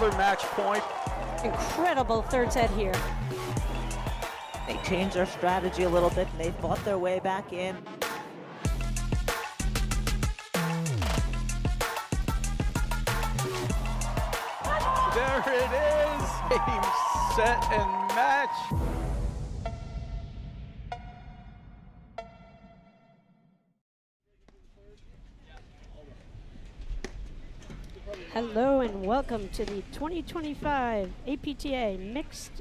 another match point. Incredible third set here. They changed their strategy a little bit and they fought their way back in. There it is, game, set, and match. Hello and welcome to the 2025 APTA Mixed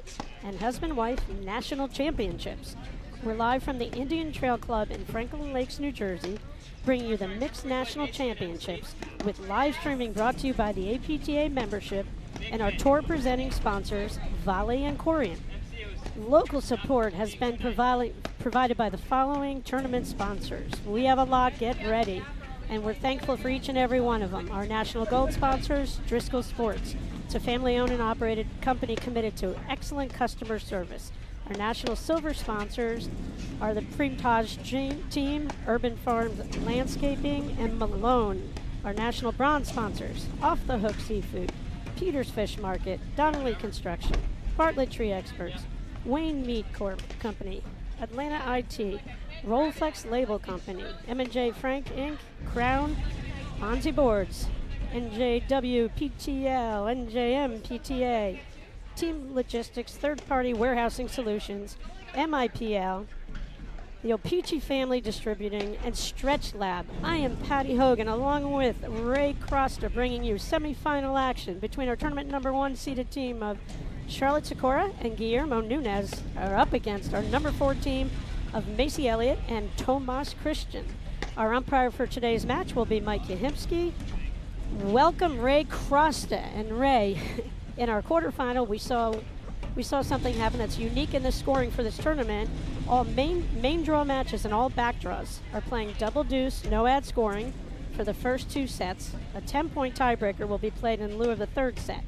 and Husband-Wife National Championships. We're live from the Indian Trail Club in Franklin Lakes, New Jersey, bringing you the Mixed National Championships with live streaming brought to you by the APTA membership and our tour presenting sponsors, Volley and Corian. Local support has been provided by the following tournament sponsors. We have a lot, get ready. And we're thankful for each and every one of them. Our national gold sponsors, Driscoll Sports. It's a family-owned and operated company committed to excellent customer service. Our national silver sponsors are the Primtage team, Urban Farms Landscaping, and Malone. Our national bronze sponsors, Off the Hook Seafood, Peters Fish Market, Donnelly Construction, Bartlett Tree Experts, Wayne Meat Company, Atlanta IT, Rollflex Label Company, M&J Frank Inc., Crown, Ponzi Boards, NJW PTL, NJM PTA, Team Logistics, Third Party Warehousing Solutions, MIPL, the Opeachy Family Distributing, and Stretch Lab. I am Patty Hogan, along with Ray Croster, bringing you semifinal action between our tournament number 1 seeded team of Charlotte Sikora and Guillermo Nunez are up against our number 4 team of Macy Elliott and Tomas Christian. Our umpire for today's match will be Mike Yahimski. Welcome Ray Crosta. And Ray, in our quarterfinal, we saw something happen that's unique in the scoring for this tournament. All main draw matches and all back draws are playing double deuce, no ad scoring for the first 2 sets. A 10-point tiebreaker will be played in lieu of the third set.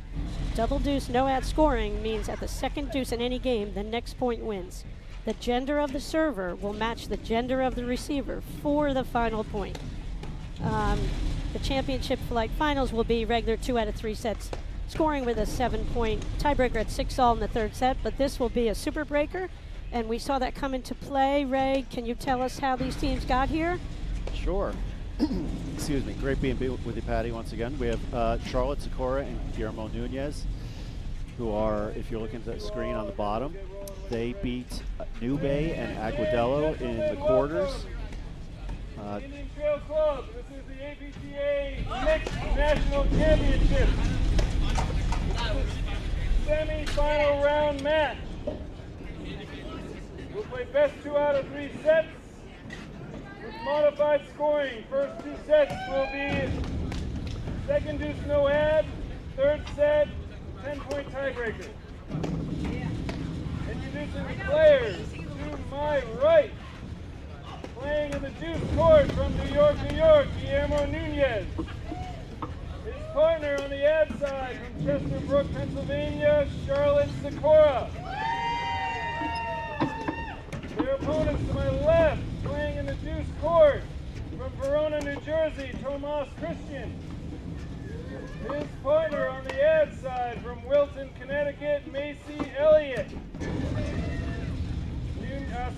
Double deuce, no ad scoring means at the second deuce in any game, the next point wins. The gender of the server will match the gender of the receiver for the final point. The championship flight finals will be regular 2 out of 3 sets, scoring with a 7-point tiebreaker at 6-all in the third set, but this will be a super breaker, and we saw that come into play. Ray, can you tell us how these teams got here? Sure. Excuse me. Great being with you, Patty, once again. We have Charlotte Sikora and Guillermo Nunez, who are, if you're looking at the screen on the bottom, they beat New Bay and Aguadillo in the quarters. Indian Trail Club, this is the APTA Mixed National Championship. Semi-final round match. We'll play best 2 out of 3 sets with modified scoring. First 2 sets will be second deuce no ad, third set 10-point tiebreaker. Introducing the players to my right. Playing in the deuce court from New York, Guillermo Nunez. His partner on the ad side from Chesterbrook, Pennsylvania, Charlotte Sikora. Their opponents to my left, playing in the deuce court from Verona, New Jersey, Tomas Christian. His partner on the ad side from Wilton, Connecticut, Macy Elliott.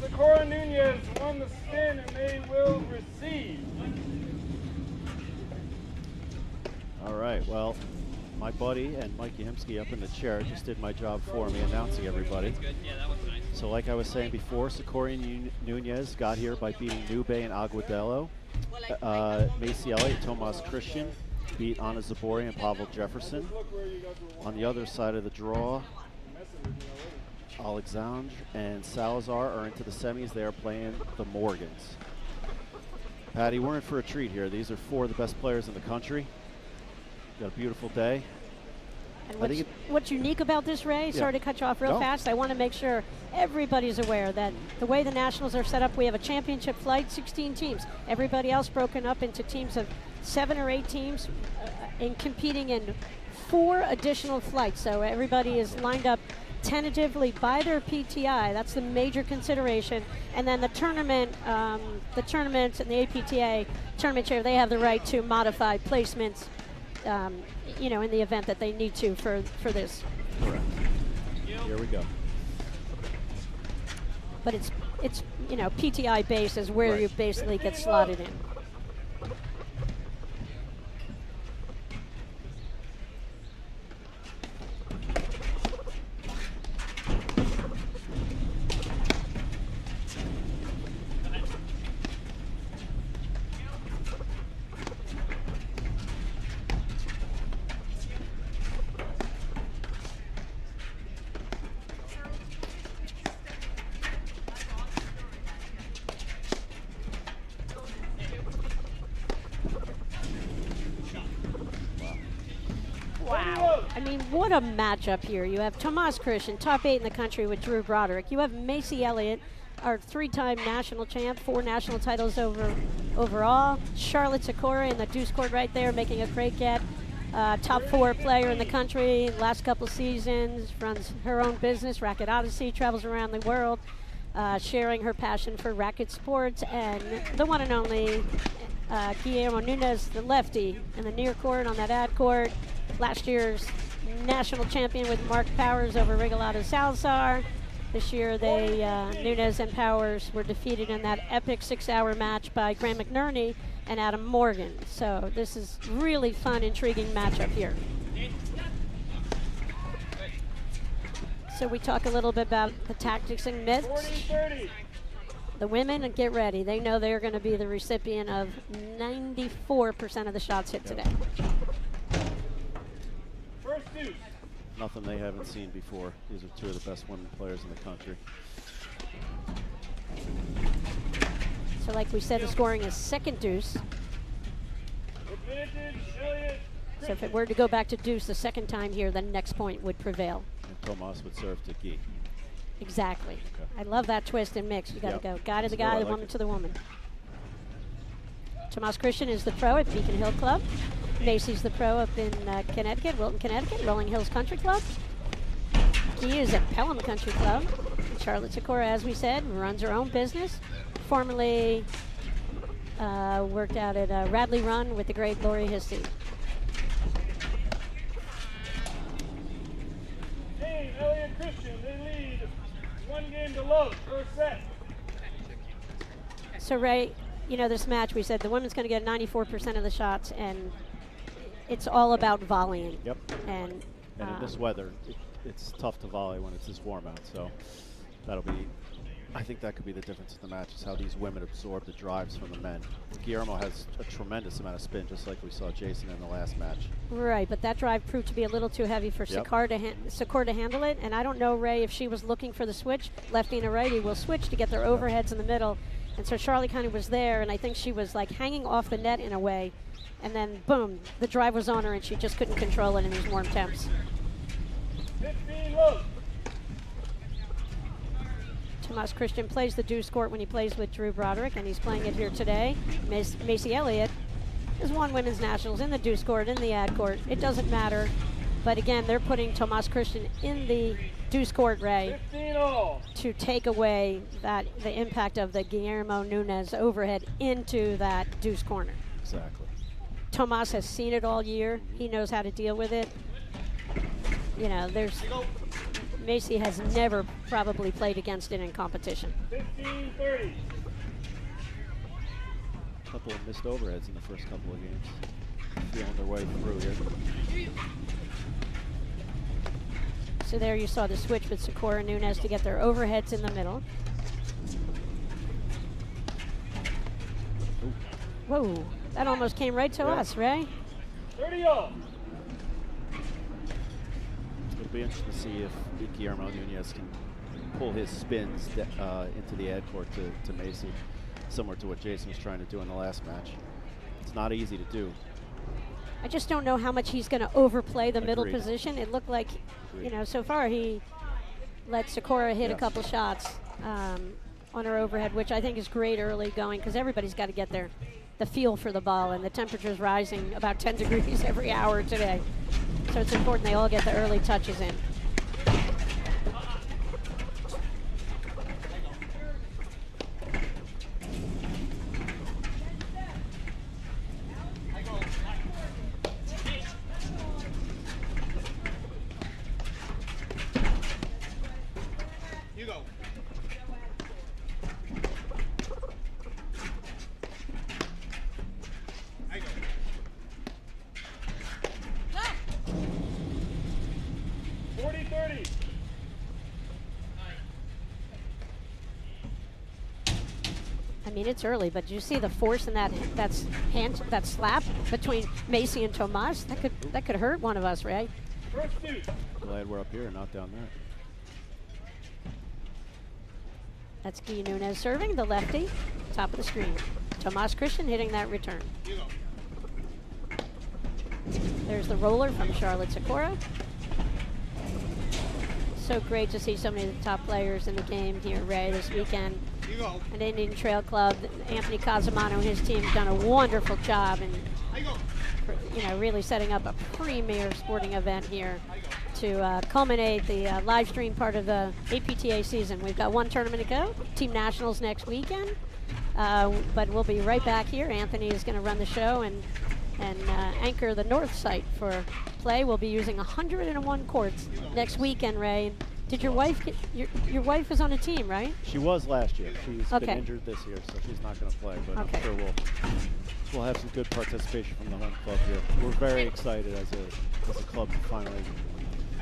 Sikora Nunez won the spin and they will receive. All right, well, my buddy and Mike Yahimski up in the chair just did my job for me, announcing everybody. So like I was saying before, Sikora Nunez got here by beating New Bay and Aguadillo. Macy Elliott, Tomas Christian beat Anna Zabori and Pavel Jefferson. On the other side of the draw, Alexandre and Salazar are into the semis. They are playing the Morgans. Patty, we're in for a treat here. These are 4 of the best players in the country. Got a beautiful day. And what's unique about this, Ray, sorry to cut you off real fast, I want to make sure everybody's aware that the way the Nationals are set up, we have a championship flight, 16 teams. Everybody else broken up into teams of 7 or 8 teams and competing in 4 additional flights. So everybody is lined up tentatively by their PTI. That's the major consideration. And then the tournaments and the APTA tournament chair, they have the right to modify placements you know, in the event that they need to for this. Correct. Here we go. But it's you know, PTI base is where Right. you basically get slotted in. Wow. I mean, what a matchup here. You have Tomas Christian, top 8 in the country with Drew Broderick. You have Macy Elliott, our 3-time national champ, 4 national titles overall. Charlotte Sikora in the deuce court right there, making a great get. Top 4 player in the country, last couple seasons, runs her own business, Racket Odyssey, travels around the world, sharing her passion for racket sports. And the one and only Guillermo Nunez, the lefty, in the near court on that ad court. Last year's national champion with Mark Powers over Regalado Salazar. This year, they Nunez and Powers were defeated in that epic 6-hour match by Graham McNerney and Adam Morgan. So this is really fun, intriguing matchup here. So we talk a little bit about the tactics and myths. 40-30. The women, and get ready. They know they're going to be the recipient of 94% of the shots hit today. First deuce. Nothing they haven't seen before. These are 2 of the best women players in the country. So like we said, the scoring is second deuce. Advantage, Elliott. So if it were to go back to deuce the second time here, the next point would prevail. And Tomas would serve to Guy. Exactly. Okay. I love that twist and mix. You got to Yep. go guy to the No, I guy, the like woman it. to the woman. Tomas Christian is the pro at Beacon Hill Club. Macy's the pro up in Connecticut, Wilton, Connecticut, Rolling Hills Country Club. Guy is at Pelham Country Club. Charlotte Sikora, as we said, runs her own business. Formerly worked out at Radley Run with the great Lori Histy. Game, Elliott Christian. They lead 1-0, first set. So Ray, you know, this match, we said the women's going to get 94% of the shots, and it's all about volleying. Yep. And And in this weather, it's tough to volley when it's this warm out. So that'll be, I think that could be the difference in the match, is how these women absorb the drives from the men. Guillermo has a tremendous amount of spin, just like we saw Jason in the last match. right, but that drive proved to be a little too heavy for Yep. Sikora to handle it. And I don't know, Ray, if she was looking for the switch. Lefty and a righty will switch to get their overheads in the middle. And so Charlie kind of was there, and I think she was like hanging off the net in a way. And then, boom, the drive was on her, and she just couldn't control it in these warm temps. 15 low. Tomas Christian plays the deuce court when he plays with Drew Broderick, and he's playing it here today. Macy Elliott has won women's nationals in the deuce court, in the ad court. It doesn't matter. But again, they're putting Tomas Christian in the deuce court, Ray, 15 all. to take away the impact of the Guillermo Nunez overhead into that deuce corner. Exactly. Tomas has seen it all year. He knows how to deal with it. You know, Macy has never probably played against it in competition. 15-30. A couple of missed overheads in the first couple of games. Feeling their way through here. So there you saw the switch with Sikora and Nunez to get their overheads in the middle. Whoa, that almost came right to us, Ray. 30 all. It'll be interesting to see if Guillermo Nunez can pull his spins into the ad court to Macy, similar to what Jason was trying to do in the last match. It's not easy to do. I just don't know how much he's going to overplay the middle Agreed. position. It looked like, Agreed. you know, so far he let Sikora hit a Yes. couple shots on her overhead, which I think is great early going, because everybody's got to get the feel for the ball, and the temperature's rising about 10 degrees every hour today. So it's important they all get the early touches in. mean, it's early, but do you see the force in that slap between Macy and Tomas? That could hurt one of us, right? First deuce. Glad we're up here and not down there. That's Guy Nunez serving, the lefty, top of the screen. Tomas Christian hitting that return. There's the roller from Charlotte Sikora. So great to see so many of the top players in the game here, Ray, this weekend. At Indian Trail Club, Anthony Casamano and his team have done a wonderful job in, really setting up a premier sporting event here to culminate the live stream part of the APTA season. We've got one tournament to go, Team Nationals next weekend, but we'll be right back here. Anthony is going to run the show and anchor the north site for play. We'll be using 101 courts next weekend, Ray. Did your wife get, your wife is on a team, right? She was last year. She's Okay. been injured this year, so she's not going to play. But Okay. I'm sure we'll have some good participation from the home club here. We're very excited as a club to finally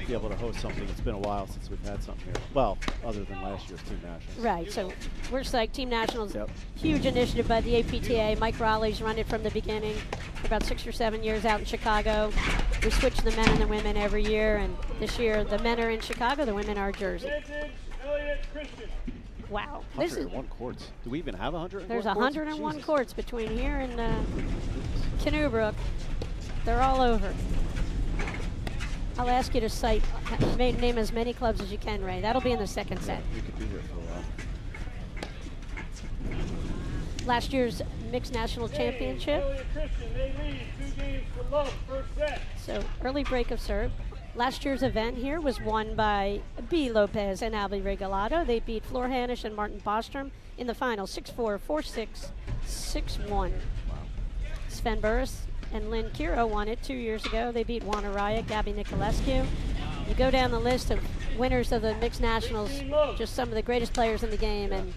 be able to host something. It's been a while since we've had something here. Well, other than last year's Team Nationals. Right, so we're psyched. Team Nationals, Yep. huge initiative by the APTA. Mike Raleigh's run it from the beginning for about 6 or 7 years out in Chicago. We switch the men and the women every year, and this year the men are in Chicago, the women are Jersey. Advantage, Elliott Christian. Wow, this is 101 courts. Do we even have 101 there's courts? 101 Jesus. courts between here and Canoebrook. They're all over. I'll ask you to cite, name as many clubs as you can, Ray. That'll be in the second set. We could be here for a while. Last year's Mixed National Championship. Elliott Christian, they lead 2 games to love, first set. So early break of serve. Last year's event here was won by B. Lopez and Albie Regalado. They beat Flor Hanisch and Martin Bostrom in the final, 6-4, 4-6, 6-1. Sven Burris and Lynn Kiro won it 2 years ago. They beat Juan Araya, Gabby Nicolescu. You go down the list of winners of the Mixed Nationals, just some of the greatest players in the game, and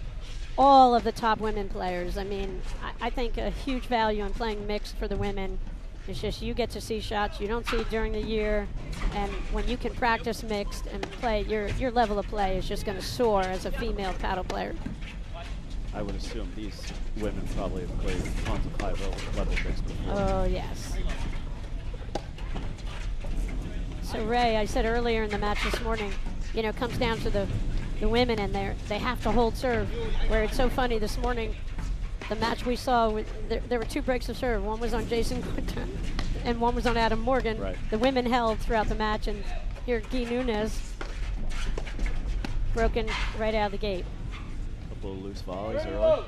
all of the top women players. I mean, I think a huge value in playing mixed for the women. It's just you get to see shots you don't see during the year, and when you can practice mixed and play, your level of play is just going to soar as a female paddle player. I would assume these women probably have played tons of high-level mixed before. Oh, yes. So, Ray, I said earlier in the match this morning, it comes down to the women, and they have to hold serve. Where it's so funny this morning, the match we saw, there were 2 breaks of serve. One was on Jason Quinton, and one was on Adam Morgan. Right. The women held throughout the match, and here Guy Nunez broken right out of the gate. Couple of loose volleys Ready, early. load.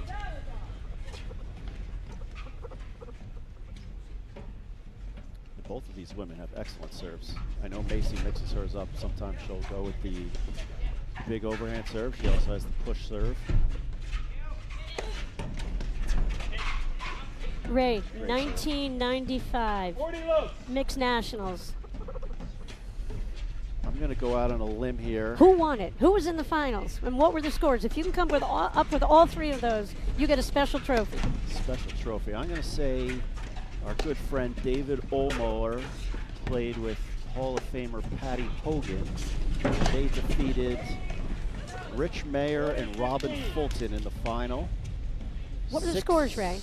Both of these women have excellent serves. I know Macy mixes hers up. Sometimes she'll go with the big overhand serve. She also has the push serve. Ray, Great 1995 40 loads. Mixed Nationals. I'm going to go out on a limb here. Who won it? Who was in the finals? And what were the scores? If you can come up with all 3 of those, you get a special trophy. Special trophy. I'm going to say our good friend David Olmoer played with Hall of Famer Patty Hogan. They defeated Rich Mayer and Robin Fulton in the final. What were the scores, Ray?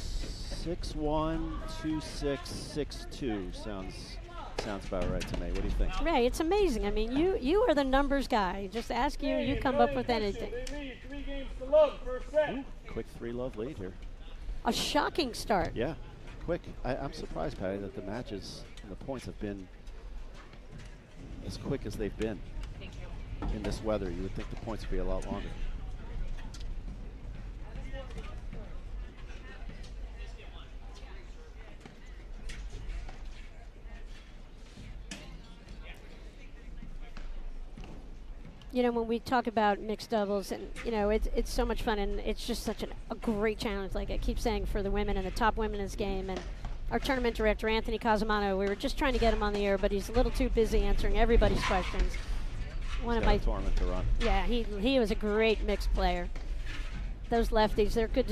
6-1, 2-6, 6-2. Sounds about right to me. What do you think? Ray, it's amazing. I mean, you are the numbers guy. Just ask you come up with anything. They lead 3 games to love, first set. Ooh, quick 3-love lead here. A shocking start. Yeah, quick. I'm surprised, Patty, that the matches and the points have been as quick as they've been. In this weather, you would think the points would be a lot longer. When we talk about mixed doubles, and it's so much fun, and it's just such a great challenge, like I keep saying, for the women and the top women in this game. And our tournament director, Anthony Casamano, we were just trying to get him on the air, but he's a little too busy answering everybody's questions. One of Got my a tournament to run. Yeah, he was a great mixed player. Those lefties, they're good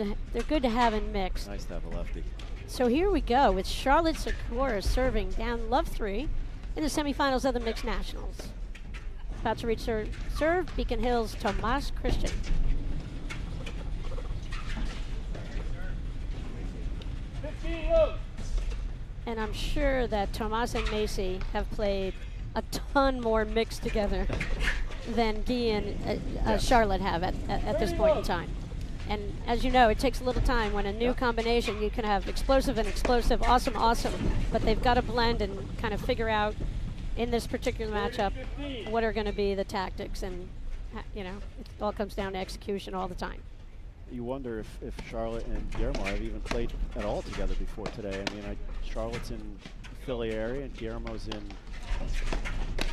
to have in mixed. Nice to have a lefty. So here we go with Charlotte Sikora serving down love 3 in the semifinals of the Mixed Nationals. About to reach serve, Beacon Hills, Tomas Christian. And I'm sure that Tomas and Macy have played a ton more mixed together than Guy and Charlotte have at this point in time. And as you know, it takes a little time. When a new combination, you can have explosive and explosive, awesome, awesome, but they've got to blend and kind of figure out in this particular matchup what are going to be the tactics, and you know, it all comes down to execution all the time. You wonder if Charlotte and Guillermo have even played at all together before today. I mean, Charlotte's in the Philly area and Guillermo's in,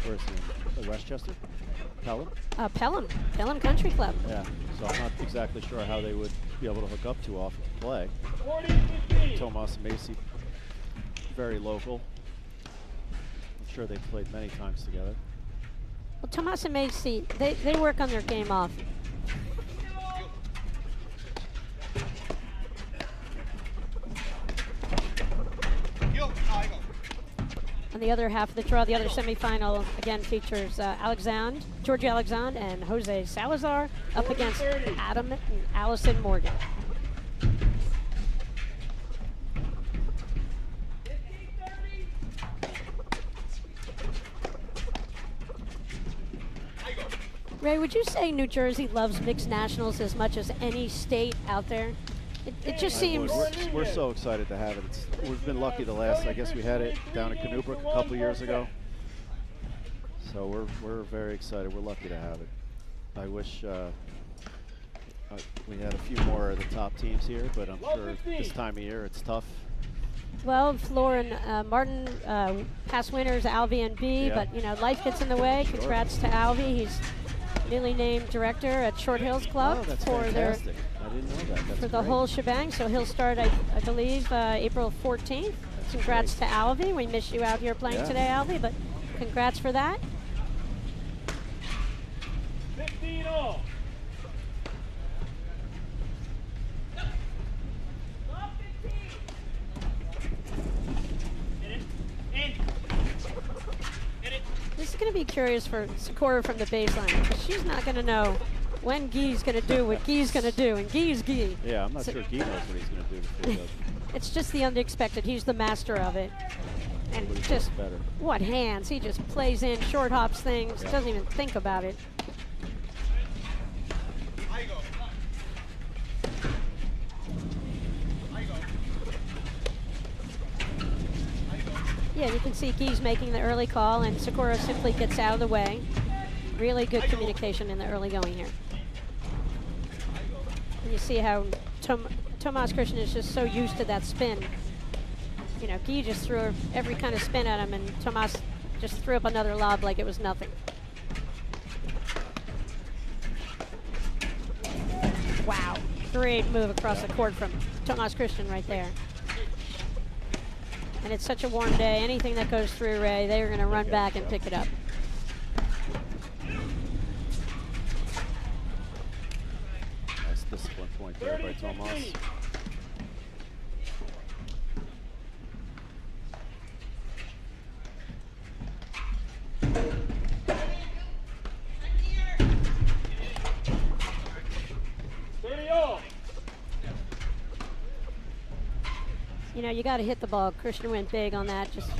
where is he, in Westchester? Pelham? Pelham Country Club. Yeah, so I'm not exactly sure how they would be able to hook up too often to play. 40-15. Tomas and Macy, very local. I'm sure they've played many times together. Well, Tomas and Macy, they work on their game off. On the other half of the draw, the other semifinal again features Georgie Alexandre and Jose Salazar up against Adam and Allison Morgan. Ray, would you say New Jersey loves mixed nationals as much as any state out there? It just seems... We're so excited to have it. We've been lucky the last, I guess we had it down in Canoobrook a couple years ago. So we're very excited. We're lucky to have it. I wish we had a few more of the top teams here, but I'm sure this time of year it's tough. Well, Flor and Martin, past winners, Alvy and B, but you know, life gets in the way. Sure. Congrats to Alvy. He's newly named director at Short Hills Club That's for fantastic. I didn't know that. That's for the great. whole shebang. So he'll start, I believe, April 14th. Congrats to Alvy. We miss you out here playing today, Alvy, but congrats for that. 15 all. This is going to be curious for Sakura from the baseline, because she's not going to know when Guy's going to do what Guy's going to do, and Guy's Guy. Yeah, I'm not sure Guy knows what he's going to do before he does. It's just the unexpected. He's the master of it. And just, better. what hands. He just plays in, short hops things, doesn't even think about it. Yeah, you can see Guy's making the early call, and Sakura simply gets out of the way. Really good communication in the early going here. And you see how Tomas Christian is just so used to that spin. You know, Guy just threw every kind of spin at him, and Tomas just threw up another lob like it was nothing. Wow, great move across the court from Tomas Christian right there. And it's such a warm day. Anything that goes through, Ray, they are going to run back and pick it up. Nice discipline point there by Tomas. You know, you got to hit the ball. Christian went big on that. Just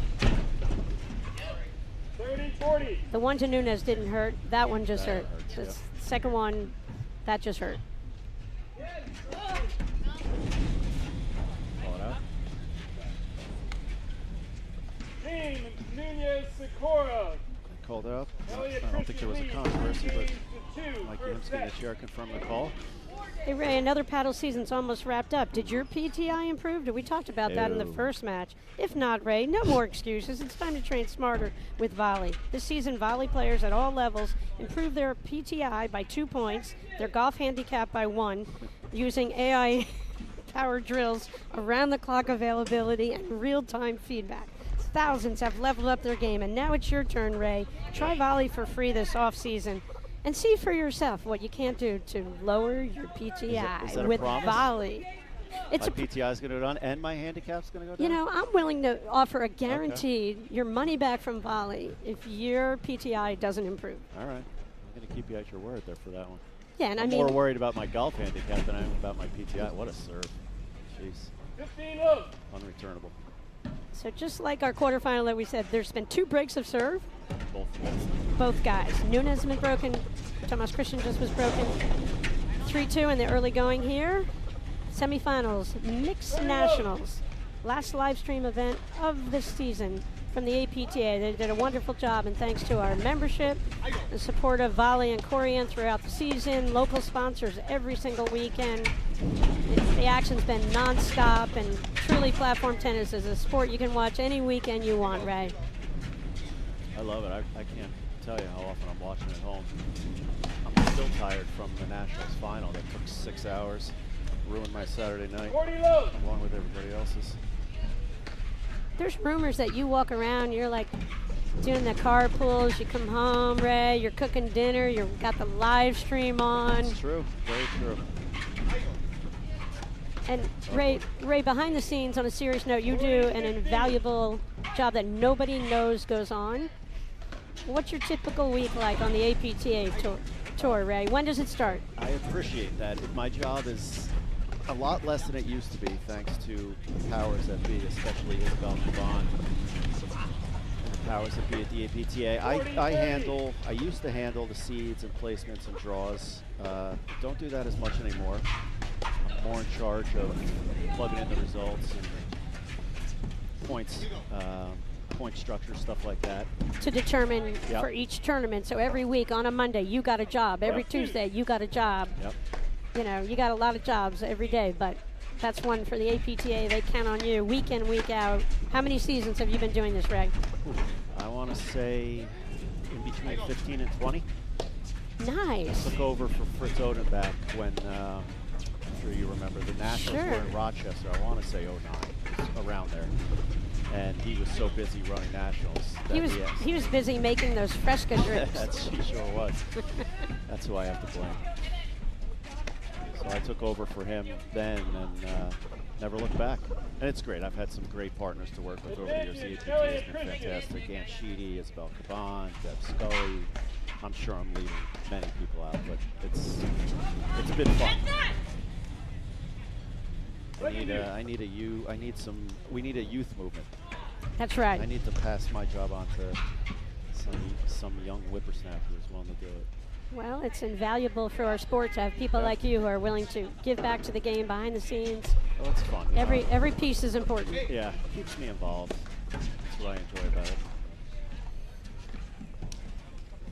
30-40. the one to Nunez didn't hurt. That one just hurt. The second one, that just hurt. Call it out. Team Nunez Sakura. Called out. I Elliot don't think there was a Christian controversy, but leads to 2 Mike first Yimsky in the set. chair confirmed the call. Hey, Ray, another paddle season's almost wrapped up. Did your PTI improve? We talked about that in the No. first match. If not, Ray, no more excuses. It's time to train smarter with volley. This season, volley players at all levels improve their PTI by 2 points, their golf handicap by 1, using AI powered drills, around-the-clock availability, and real-time feedback. Thousands have leveled up their game, and now it's your turn, Ray. Try volley for free this off-season. And see for yourself what you can't do to lower your PTI is that a with promise? volley. It's My PTI is going to go down, and my handicap's going to go down? you know, I'm willing to offer a guaranteed your money back from volley if your PTI doesn't improve. All right. I'm going to keep you at your word there for that one. Yeah, and I'm I mean, more worried about my golf handicap than I am about my PTI. What a serve. Jeez. 15 love. Unreturnable. So just like our quarterfinal that we said, there's been 2 breaks of serve. Both. Guys. Nunes has been broken. Tomas Christian just was broken. 3-2 in the early going here. Semifinals, mixed nationals. Last live stream event of the season from the APTA. They did a wonderful job, and thanks to our membership, the support of Volley and Corian throughout the season, local sponsors every single weekend. The action's been non-stop, and truly platform tennis is a sport you can watch any weekend you want, Ray. I love it. I can't tell you how often I'm watching at home. I'm still tired from the Nationals final that took 6 hours. Ruined my Saturday night, 40 low. along with everybody else's. There's rumors that you walk around, you're like doing the carpools, you come home, Ray, you're cooking dinner, you've got the live stream on. It's true, very true. And Ray, behind the scenes, on a serious note, you do an invaluable job that nobody knows goes on. What's your typical week like on the APTA tour, Ray? When does it start? I appreciate that. My job is a lot less than it used to be, thanks to powers that be, especially Isabel Caban and the powers that be at the APTA. I used to handle the seeds and placements and draws. Don't do that as much anymore. I'm more in charge of plugging in the results and points, point structure, stuff like that. To determine for each tournament. So every week on a Monday, you got a job. Every Tuesday, you got a job. Yep. You know, you got a lot of jobs every day, but that's one for the APTA. They count on you week in, week out. How many seasons have you been doing this, Ray? I want to say in between 15 and 20. Nice. I took over for Fritz Oden back when, I'm sure you remember, the Nationals were in Rochester. I want to say 09, around there. And he was so busy running Nationals. That He was busy making those Fresca drinks. He sure was. That's who I have to blame. So I took over for him then and never looked back. And it's great. I've had some great partners to work with over the years. The APTA has been fantastic. Ann Sheedy, Isabel Caban, Deb Scully. I'm sure I'm leaving many people out, but it's been fun. We need a youth movement. That's right. I need to pass my job on to some young whippersnapper who's willing to do it. Well, it's invaluable for our sport to have people like you who are willing to give back to the game behind the scenes. Oh, it's fun. Every piece is important. Yeah, keeps me involved. That's what I enjoy about it.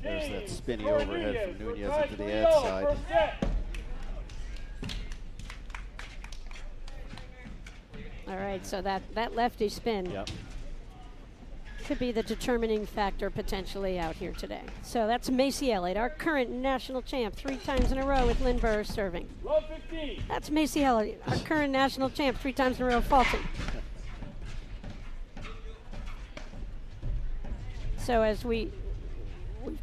There's that spinny overhead from Nunez into the ad side. All right, so that lefty spin could be the determining factor potentially out here today. So that's Macy Elliott, our current national champ, 3 times in a row with Lynn Burr serving. That's Macy Elliott, our current national champ, 3 times in a row faulting. So as we've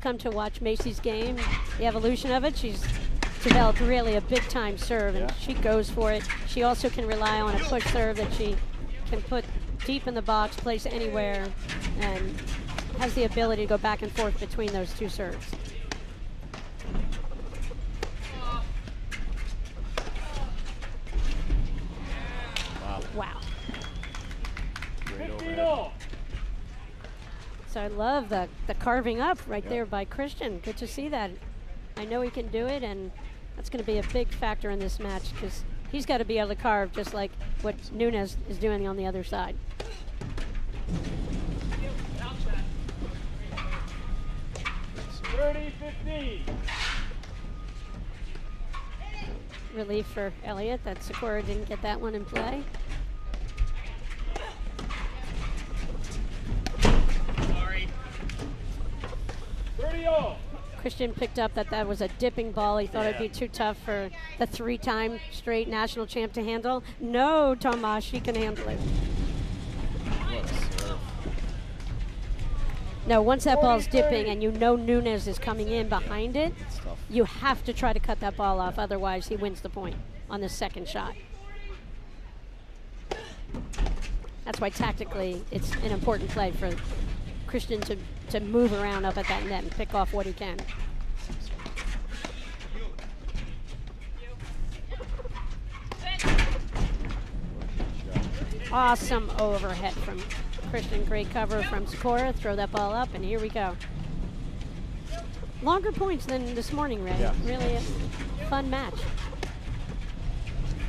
come to watch Macy's game, the evolution of it, she's developed really a big-time serve, and she goes for it. She also can rely on a push serve that she can put deep in the box, place anywhere, and has the ability to go back and forth between those 2 serves. Wow. Great overhead. So I love the carving up right there by Christian. Good to see that. I know he can do it, and that's going to be a big factor in this match because he's got to be able to carve just like what Nunez is doing on the other side. Relief for Elliott that Sakura didn't get that one in play. Christian picked up that was a dipping ball. He thought it'd be too tough for the 3-time straight national champ to handle. No, Tomas, she can handle it. No, once that ball's dipping and you know Nunez is coming in behind it, you have to try to cut that ball off. Otherwise, he wins the point on the second shot. That's why tactically it's an important play for Christian to move around up at that net and pick off what he can. Awesome overhead from Christian. Great cover from Sikora. Throw that ball up, and here we go. Longer points than this morning, Ray. Yeah. Really a fun match.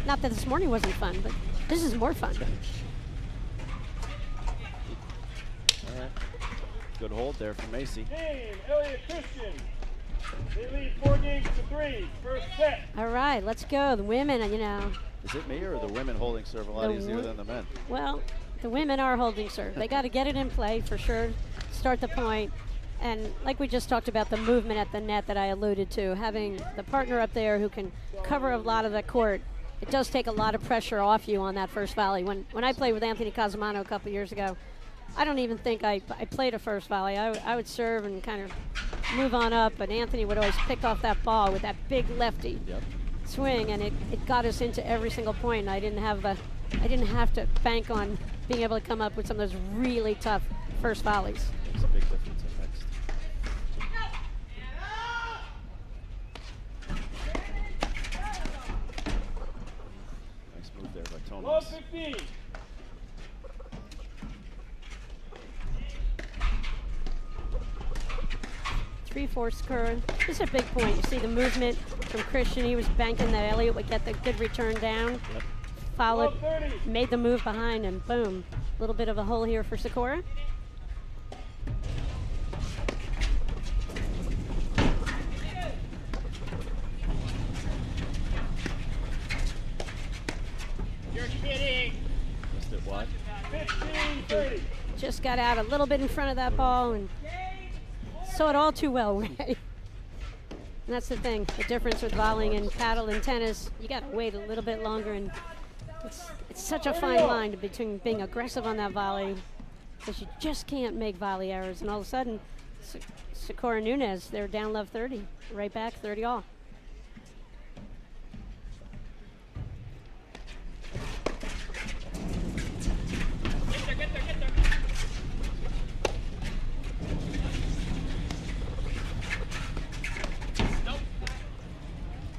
Not that this morning wasn't fun, but this is more fun. All right. Good hold there from Macy. Game, Elliott Christian. They lead 4-3. First set. All right, let's go. The women, you know. Is it me or are the women holding serve a lot easier than the men? Well, the women are holding serve. They got to get it in play for sure, start the point. And like we just talked about, the movement at the net that I alluded to, having the partner up there who can cover a lot of the court, it does take a lot of pressure off you on that first volley. When I played with Anthony Casamano a couple years ago, I don't even think I played a first volley. I would serve and kind of move on up, but Anthony would always pick off that ball with that big lefty swing, and it got us into every single point. And I didn't have to bank on being able to come up with some of those really tough first volleys. Makes a big difference in next. Nice move there by Love Tomas. 15. 3/4 curve. This is a big point. You see the movement from Christian. He was banking that Elliott would get the good return down. Yep. Followed, 30. made the move behind, and boom. A little bit of a hole here for Sikora. You're kidding. Missed it wide. 15-30. Just got out a little bit in front of that ball and saw it all too well, Ray. And that's the thing, the difference with volleying and paddle and tennis, you got to wait a little bit longer, and it's such a fine line between being aggressive on that volley, because you just can't make volley errors, and all of a sudden, Sikora Nunez, they're down love 30, right back 30 all.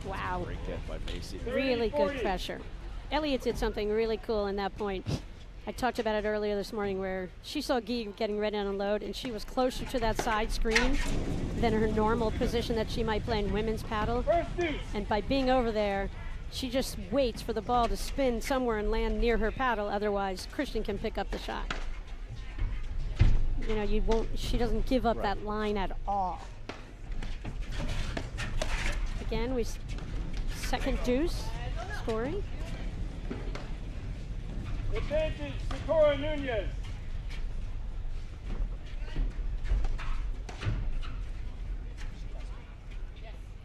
Wow. Great get by Macy. Really good pressure. Elliott did something really cool in that point. I talked about it earlier this morning where she saw Guy getting ready to unload, and she was closer to that side screen than her normal position that she might play in women's paddle. First deuce. And by being over there, she just waits for the ball to spin somewhere and land near her paddle. Otherwise, Christian can pick up the shot. You know, she doesn't give up that line at all. Again, second deuce scoring. Attention, Sikora Nunez.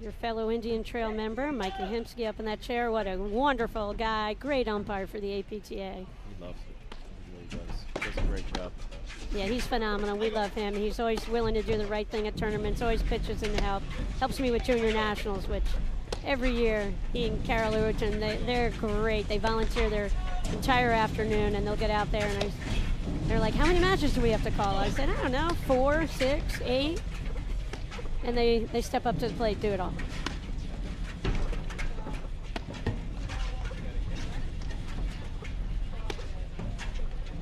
Your fellow Indian Trail member, Mikey Hemsky, up in that chair. What a wonderful guy. Great umpire for the APTA. He loves it. He really does. He does a great job. Yeah, he's phenomenal. We love him. He's always willing to do the right thing at tournaments, always pitches in to help. Helps me with junior nationals, which every year he and Carol Urchin, they're great. They volunteer their entire afternoon, and they'll get out there, and they're like, how many matches do we have to call? I said, I don't know, 4, 6, 8. And they step up to the plate, do it all.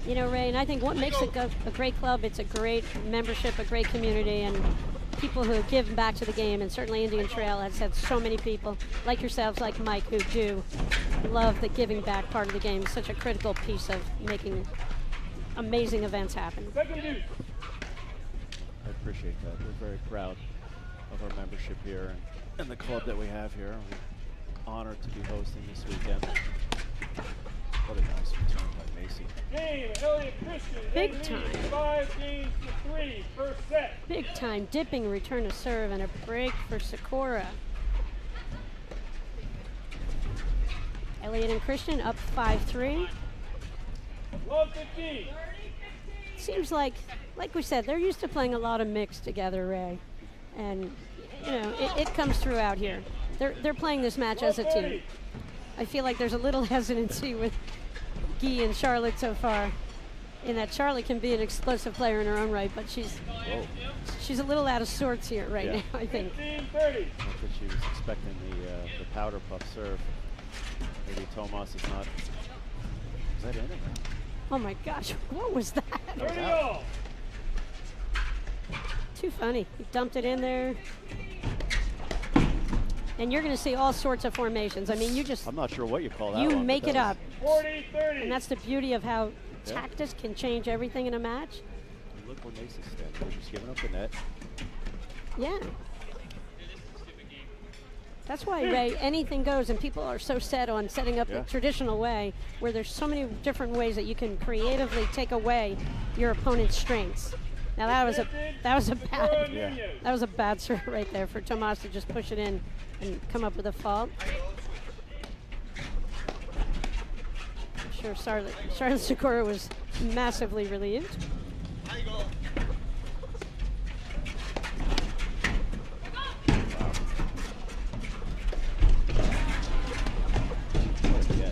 You know, Ray, and I think what makes a great club, it's a great membership, a great community, and people who give back to the game, and certainly Indian Trail has had so many people like yourselves, like Mike, who do love the giving back part of the game. It's such a critical piece of making amazing events happen. Second deuce. I appreciate that. We're very proud of our membership here and the club that we have here. We're honored to be hosting this weekend. What a nice return by Macy. Game, Elliott Christian. Big They time. lead 5-3. First set. Big time dipping return to serve and a break for Sikora. Elliott and Christian up 5-3. Love 15. Seems like we said, they're used to playing a lot of mix together, Ray. And, you know, it comes through out here. They're playing this match as a team. I feel like there's a little hesitancy with Guy and Charlotte so far, in that Charlotte can be an explosive player in her own right, but she's a little out of sorts here right now, I think. 15-30. Not that she was expecting the powder puff serve. Maybe Tomas is not. Is that in it? Oh my gosh, what was that? 30 all. Too funny. He dumped it in there. And you're going to see all sorts of formations. I mean, I'm not sure what you call that you one, make but it that up. 40-30. And that's the beauty of how Yeah. tactics can change everything in a match. was- Look where Mason's standing. They're just giving up the net. Yeah. That's why, Ray, anything goes, and people are so set on setting up Yeah. the traditional way, where there's so many different ways that you can creatively take away your opponent's strengths. Now that was a bad Yeah. that was a bad serve right there for Tomas to just push it in and come up with a fault. I'm sure Charlotte Sikora was massively relieved. Yeah.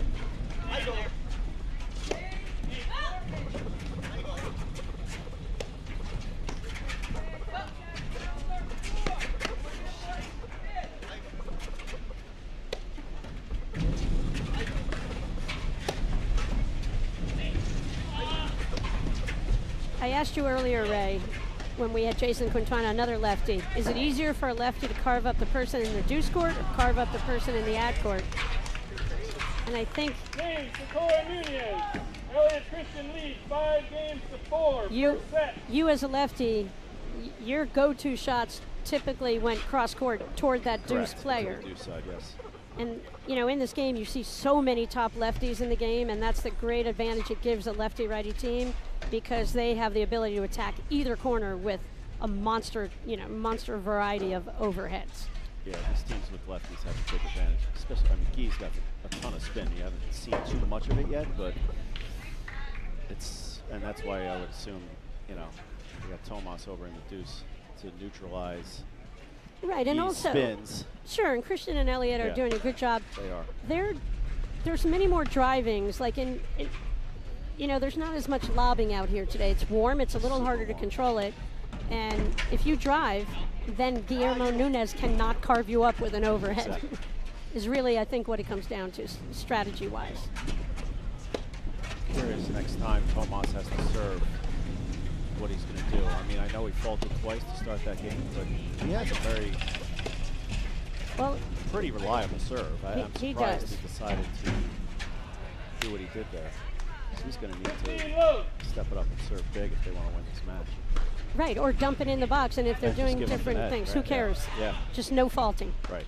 I asked you earlier, Ray, when we had Jason Quintana, another lefty, is it easier for a lefty to carve up the person in the deuce court or carve up the person in the ad court? And I think James Socorro Nunez. Elliot Christian leads 5 games to 4. you, First set. you as a lefty, your go-to shots typically went cross-court toward that deuce Correct. player. To the deuce side, yes. And, you know, in this game, you see so many top lefties in the game, and that's the great advantage it gives a lefty-righty team because they have the ability to attack either corner with a monster variety of overheads. Yeah, these teams with lefties have a big advantage. Especially, I mean, Guy's got a ton of spin. You haven't seen too much of it yet, but and that's why I would assume, you know, you got Tomas over in the deuce to neutralize Right, and Guy's also, spins. sure, and Christian and Elliot are Yeah. doing a good job. They are. There's many more drivings, like there's not as much lobbing out here today. It's warm, it's a little harder to control it. And if you drive, then Guillermo Nunez cannot carve you up with an overhead. Exactly. Is really, I think, what it comes down to, strategy-wise. Curious next time Tomas has to serve what he's going to do. I mean, I know he faulted twice to start that game, but he has a pretty reliable serve. I'm He surprised does. he decided to do what he did there. So he's going to need 15 to low. step it up and serve big if they want to win this match. Right, or dump it in the box, and if they're And just doing give up the different net, things, right, who yeah. cares? Yeah. Just no faulting. Right.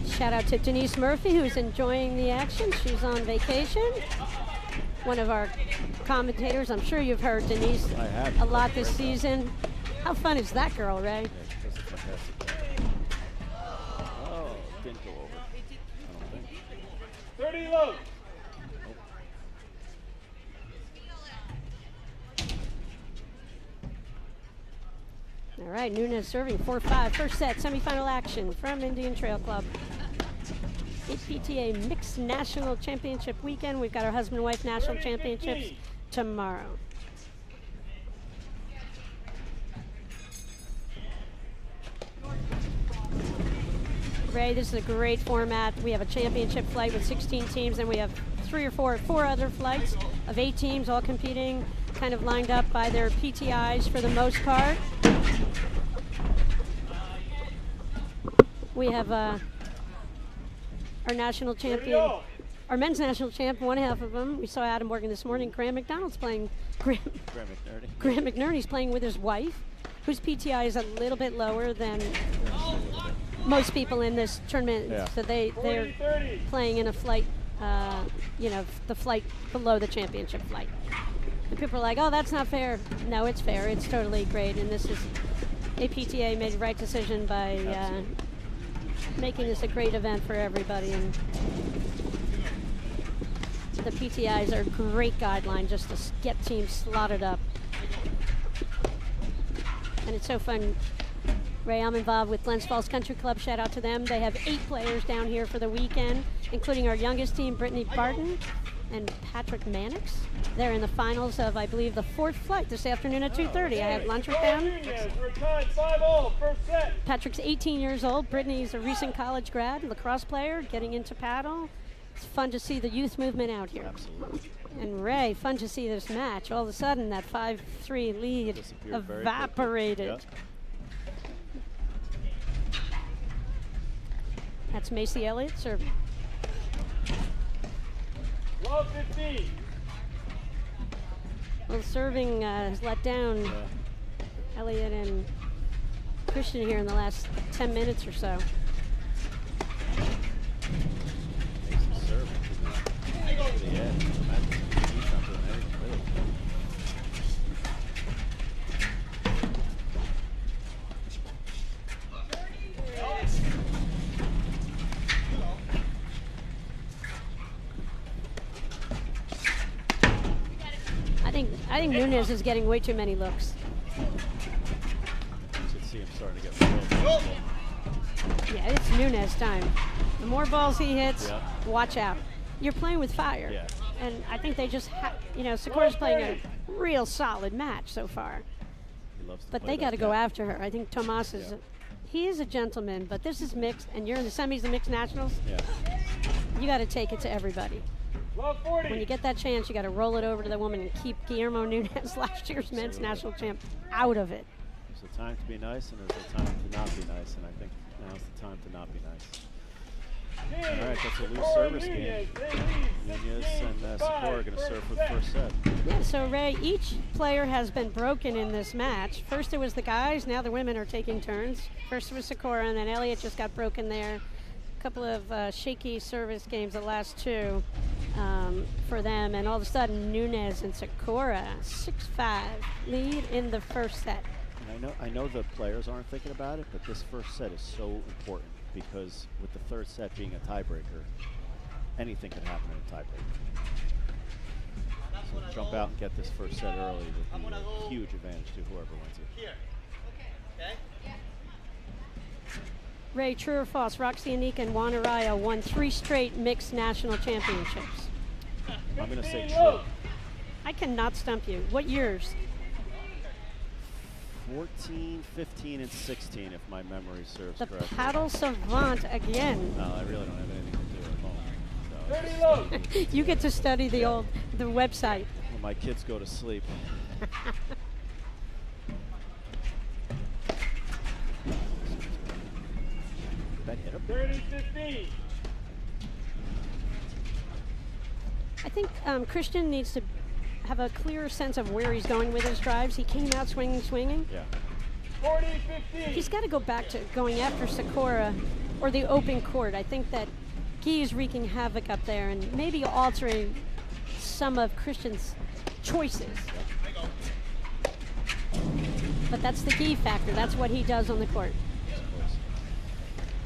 Shout out to Denise Murphy, who's enjoying the action. She's on vacation. One of our commentators. I'm sure you've heard Denise I have. a lot this Great job. season. How fun is that girl, Ray? Yeah, she does a fantastic job. Oh, didn't go over. I don't think. 30 low. All right, Nunez serving 4-5. First set, semifinal action from Indian Trail Club. APTA Mixed National Championship weekend. We've got our husband-wife national 30-15. championships tomorrow. Ray, this is a great format. We have a championship flight with 16 teams, and we have four other flights of 8 teams all competing, kind of lined up by their PTIs for the most part. We have our national 30 champion, all. our men's national champ, one half of them. We saw Adam Morgan this morning. Graham McDonald's playing. Graham McNerney. Graham McNerney's playing with his wife, whose PTI is a little bit lower than most people in this tournament. Yeah. So they're 40-30. playing in a flight, the flight below the championship flight. And people are like, oh, that's not fair. No, it's fair. It's totally great. And this is, APTA made the right decision by making this a great event for everybody. And the PTIs are a great guideline just to get teams slotted up. And it's so fun. Ray, I'm involved with Glens Falls Country Club. Shout out to them. They have 8 players down here for the weekend, including our youngest team, Brittany Barton and Patrick Mannix. They're in the finals of, I believe, the 4th flight this afternoon at 2:30. I had lunch with them. Nunez, we're tied 5-all, first set. Patrick's 18 years old. Brittany's a recent college grad, lacrosse player, getting into paddle. It's fun to see the youth movement out here. Absolutely. And Ray, fun to see this match. All of a sudden, that 5-3 lead Disappeared very evaporated. quickly. That's Macy Elliott serving. Love 15. Well, serving has let down Elliott and Christian here in the last 10 minutes or so. Mason serving to the edge. Imagine if he needs something, really. I think Nunez is getting way too many looks. You should see him starting to get real comfortable. Yeah, it's Nunez time. The more balls he hits, Yeah. watch out. You're playing with fire. Yeah. And I think they just, Sakura's playing a real solid match so far. He loves to But play they got to that go gap. after her. I think Tomas is, Yeah. he is a gentleman, but this is mixed, and you're in the semis, the mixed nationals. Yeah. You got to take it to everybody. Love 40. When you get that chance, you got to roll it over to the woman and keep Guillermo Nunez, last year's men's national champ, out of it. There's a time to be nice and there's a time to not be nice, and I think now's the time to not be nice. All right, that's a loose service game. Nunez and Sakura are going to serve for the first set. Yeah, so Ray, each player has been broken in this match. First it was the guys, now the women are taking turns. First it was Sakura, and then Elliott just got broken there. A couple of shaky service games, the last two for them, and all of a sudden Nunez and Sakura, 6-5 lead in the first set. And I know the players aren't thinking about it, but this first set is so important because with the third set being a tiebreaker, anything can happen in a tiebreaker. So jump out and get this first set early would be a huge advantage to whoever wins it. Ray, true or false, Roxy Anika and Juan Araya won 3 straight mixed national championships. I'm going to say true. I cannot stump you. What years? 14, 15, and 16 if my memory serves The correctly. paddle savant again. No, I really don't have anything to do at home. So I 30 just- low. You get to study the website. when my kids go to sleep. Did that hit him? 30-15. I think Christian needs to have a clearer sense of where he's going with his drives. He came out swinging. Yeah. 40-15. He's got to go back to going after Sakura or the open court. I think that Guy is wreaking havoc up there and maybe altering some of Christian's choices. But that's the Guy factor. That's what he does on the court.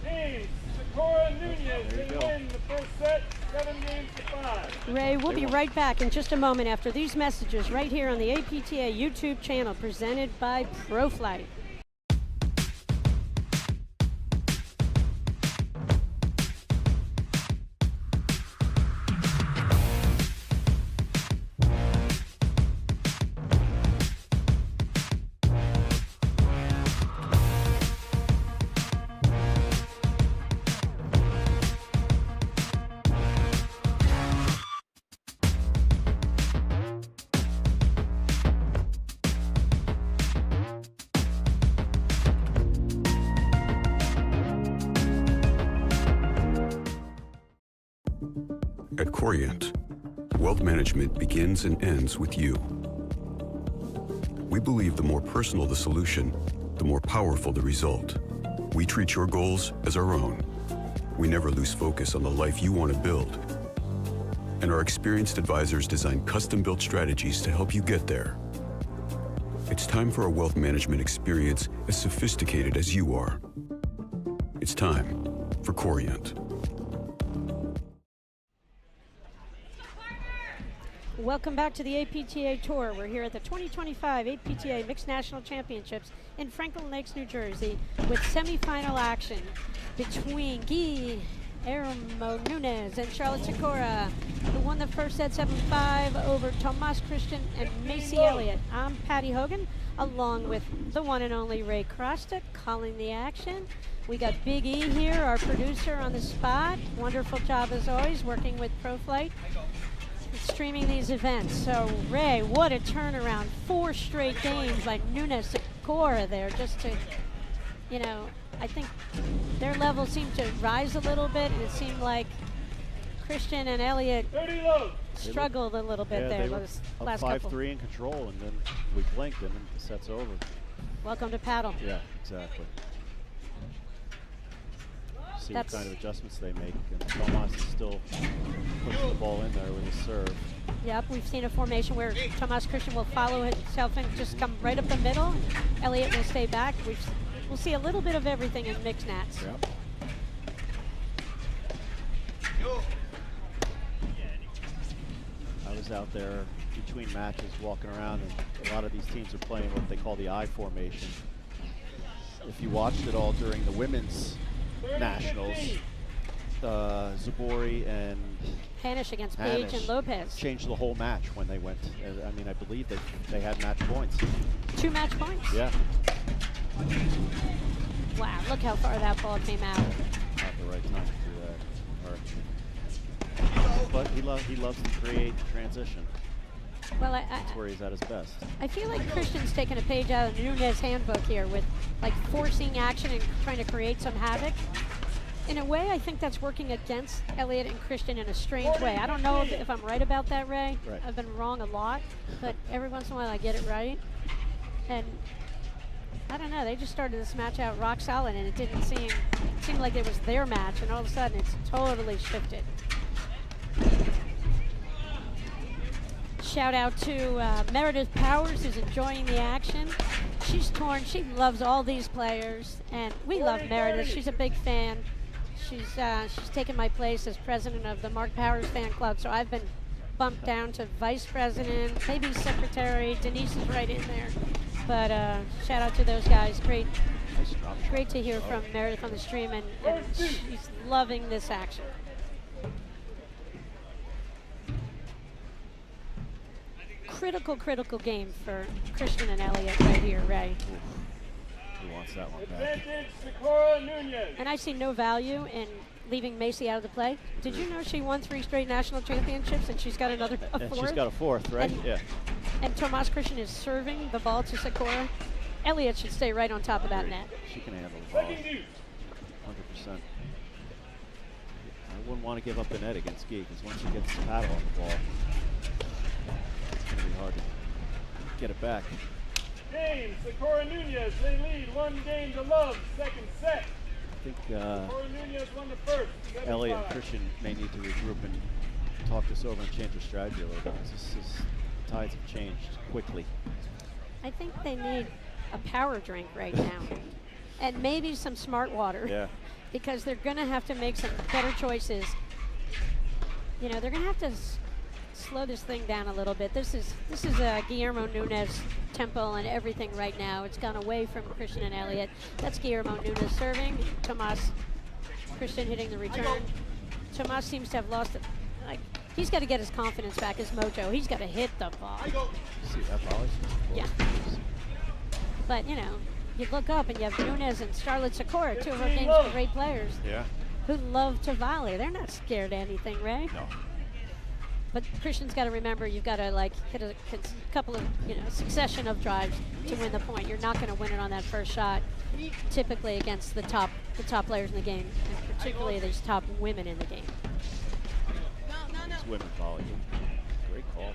Team Sakura Nunez, There you they go. win the first set, 7-5. Ray, we'll They be won. right back in just a moment after these messages right here on the APTA YouTube channel presented by ProFlight. At Corient, wealth management begins and ends with you. We believe the more personal the solution, the more powerful the result. We treat your goals as our own. We never lose focus on the life you want to build. And our experienced advisors design custom-built strategies to help you get there. It's time for a wealth management experience as sophisticated as you are. It's time for Corient. Welcome back to the APTA Tour. We're here at the 2025 APTA Mixed National Championships in Franklin Lakes, New Jersey, with semifinal action between Guy Guillermo Nunez and Charlotte Sikora, who won the first set 7-5 over Tomas Christian and Macy Elliott. I'm Patty Hogan, along with the one and only Ray Krosta, calling the action. We got Big E here, our producer, on the spot. Wonderful job as always, working with ProFlight, streaming these events. So Ray, what a turnaround. 4 straight games by Nunez Sikora there, just to, you know, I think their level seemed to rise a little bit, and it seemed like Christian and Elliott struggled a little bit there. They were Those up last 5-3 couple. in control, and then we blinked, and then the set's over. Welcome to paddle. Yeah, exactly. See what kind of adjustments they make, and Tomas is still pushing the ball in there with his serve. Yep, we've seen a formation where Tomas Christian will follow himself and just come right up the middle. Elliott will stay back. We'll see a little bit of everything in mixed nats. Yep. I was out there between matches walking around, and a lot of these teams are playing what they call the I formation. If you watched it all during the women's nationals, Zabori and Hanisch against Page and Lopez. Changed the whole match when they went. I mean, I believe they had match points. 2 match points? Yeah. Wow, look how far that ball came out. Not the right time to do that. But he loves to create transition. Well, That's where he's at his best. I feel like Christian's taking a page out of Nunez' handbook here with like forcing action and trying to create some havoc. In a way, I think that's working against Elliott and Christian in a strange way. I don't know if I'm right about that, Ray. Right. I've been wrong a lot, but every once in a while I get it right. And I don't know, they just started this match out rock solid, and it seemed like it was their match, and all of a sudden it's totally shifted. Shout out to Meredith Powers, who's enjoying the action. She's torn. She loves all these players, and we love Meredith. She's a big fan. She's taken my place as president of the Mark Powers fan club, so I've been bumped down to vice president, maybe secretary. Denise is right in there. But shout out to those guys. Great to hear from Meredith on the stream, and she's loving this action. Critical game for Christian and Elliott right here, Ray. He wants that one back. Advantage, Sikora Nunez. And I see no value in leaving Macy out of the play. Did you know she won 3 straight national championships, and she's got a And fourth? she's got a 4th, right? And yeah. And Tomas Christian is serving the ball to Sikora. Elliott should stay right on top of that net. She can handle the ball. Second deuce. 100%. I wouldn't want to give up the net against Gee, because once he gets the paddle on the ball, it's going to be hard to get it back. James, Sikora Nunez, they lead 1-0. Second set. I think Sikora Nunez won the first. Elliott 7-5. and Christian may need to regroup and talk this over and change their strategy a little bit. The tides have changed quickly. I think they need a power drink right now. And maybe some smart water. Yeah. Because they're going to have to make some better choices. You know, they're going to have to slow this thing down a little bit. This is Guillermo Nunez tempo and everything right now. It's gone away from Christian and Elliott. That's Guillermo Nunez serving. Tomas Christian hitting the return. Tomas seems to have lost it. Like, he's got to get his confidence back, his mojo. He's got to hit the ball. See that volley? Yeah. But, you know, you look up and you have Nunez and Charlotte Sikora, 2 of our game's great players, Yeah. who love to volley. They're not scared of anything, Ray. No. But Christian's got to remember, you've got to like hit a couple of, succession of drives to win the point. You're not going to win it on that first shot, typically against the top players in the game, and particularly these top women in the game. It's women volley. Great call.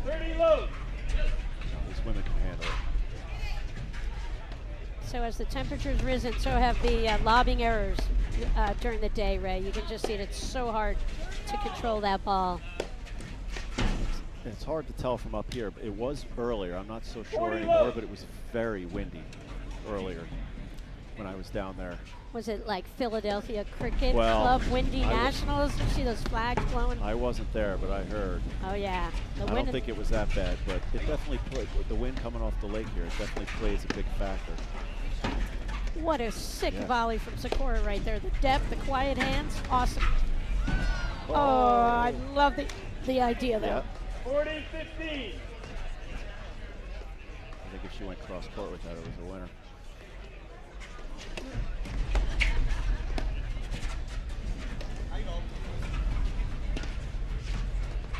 30 low. These women can handle it. So as the temperature's risen, so have the lobbing errors during the day, Ray. You can just see it. It's so hard to control that ball. It's hard to tell from up here. But it was earlier. I'm not so sure anymore, but it was very windy earlier when I was down there. Was it like Philadelphia Cricket Well, Club, Windy I Nationals? You see those flags blowing? I wasn't there, but I heard. Oh, yeah. I don't think it was that bad, but it definitely played. The wind coming off the lake here, it definitely plays a big factor. What a sick Yes. volley from Sakura right there. The depth, the quiet hands, awesome. Oh, I love the idea there. Yep. 40-15. I think if she went cross court with that, it was a winner.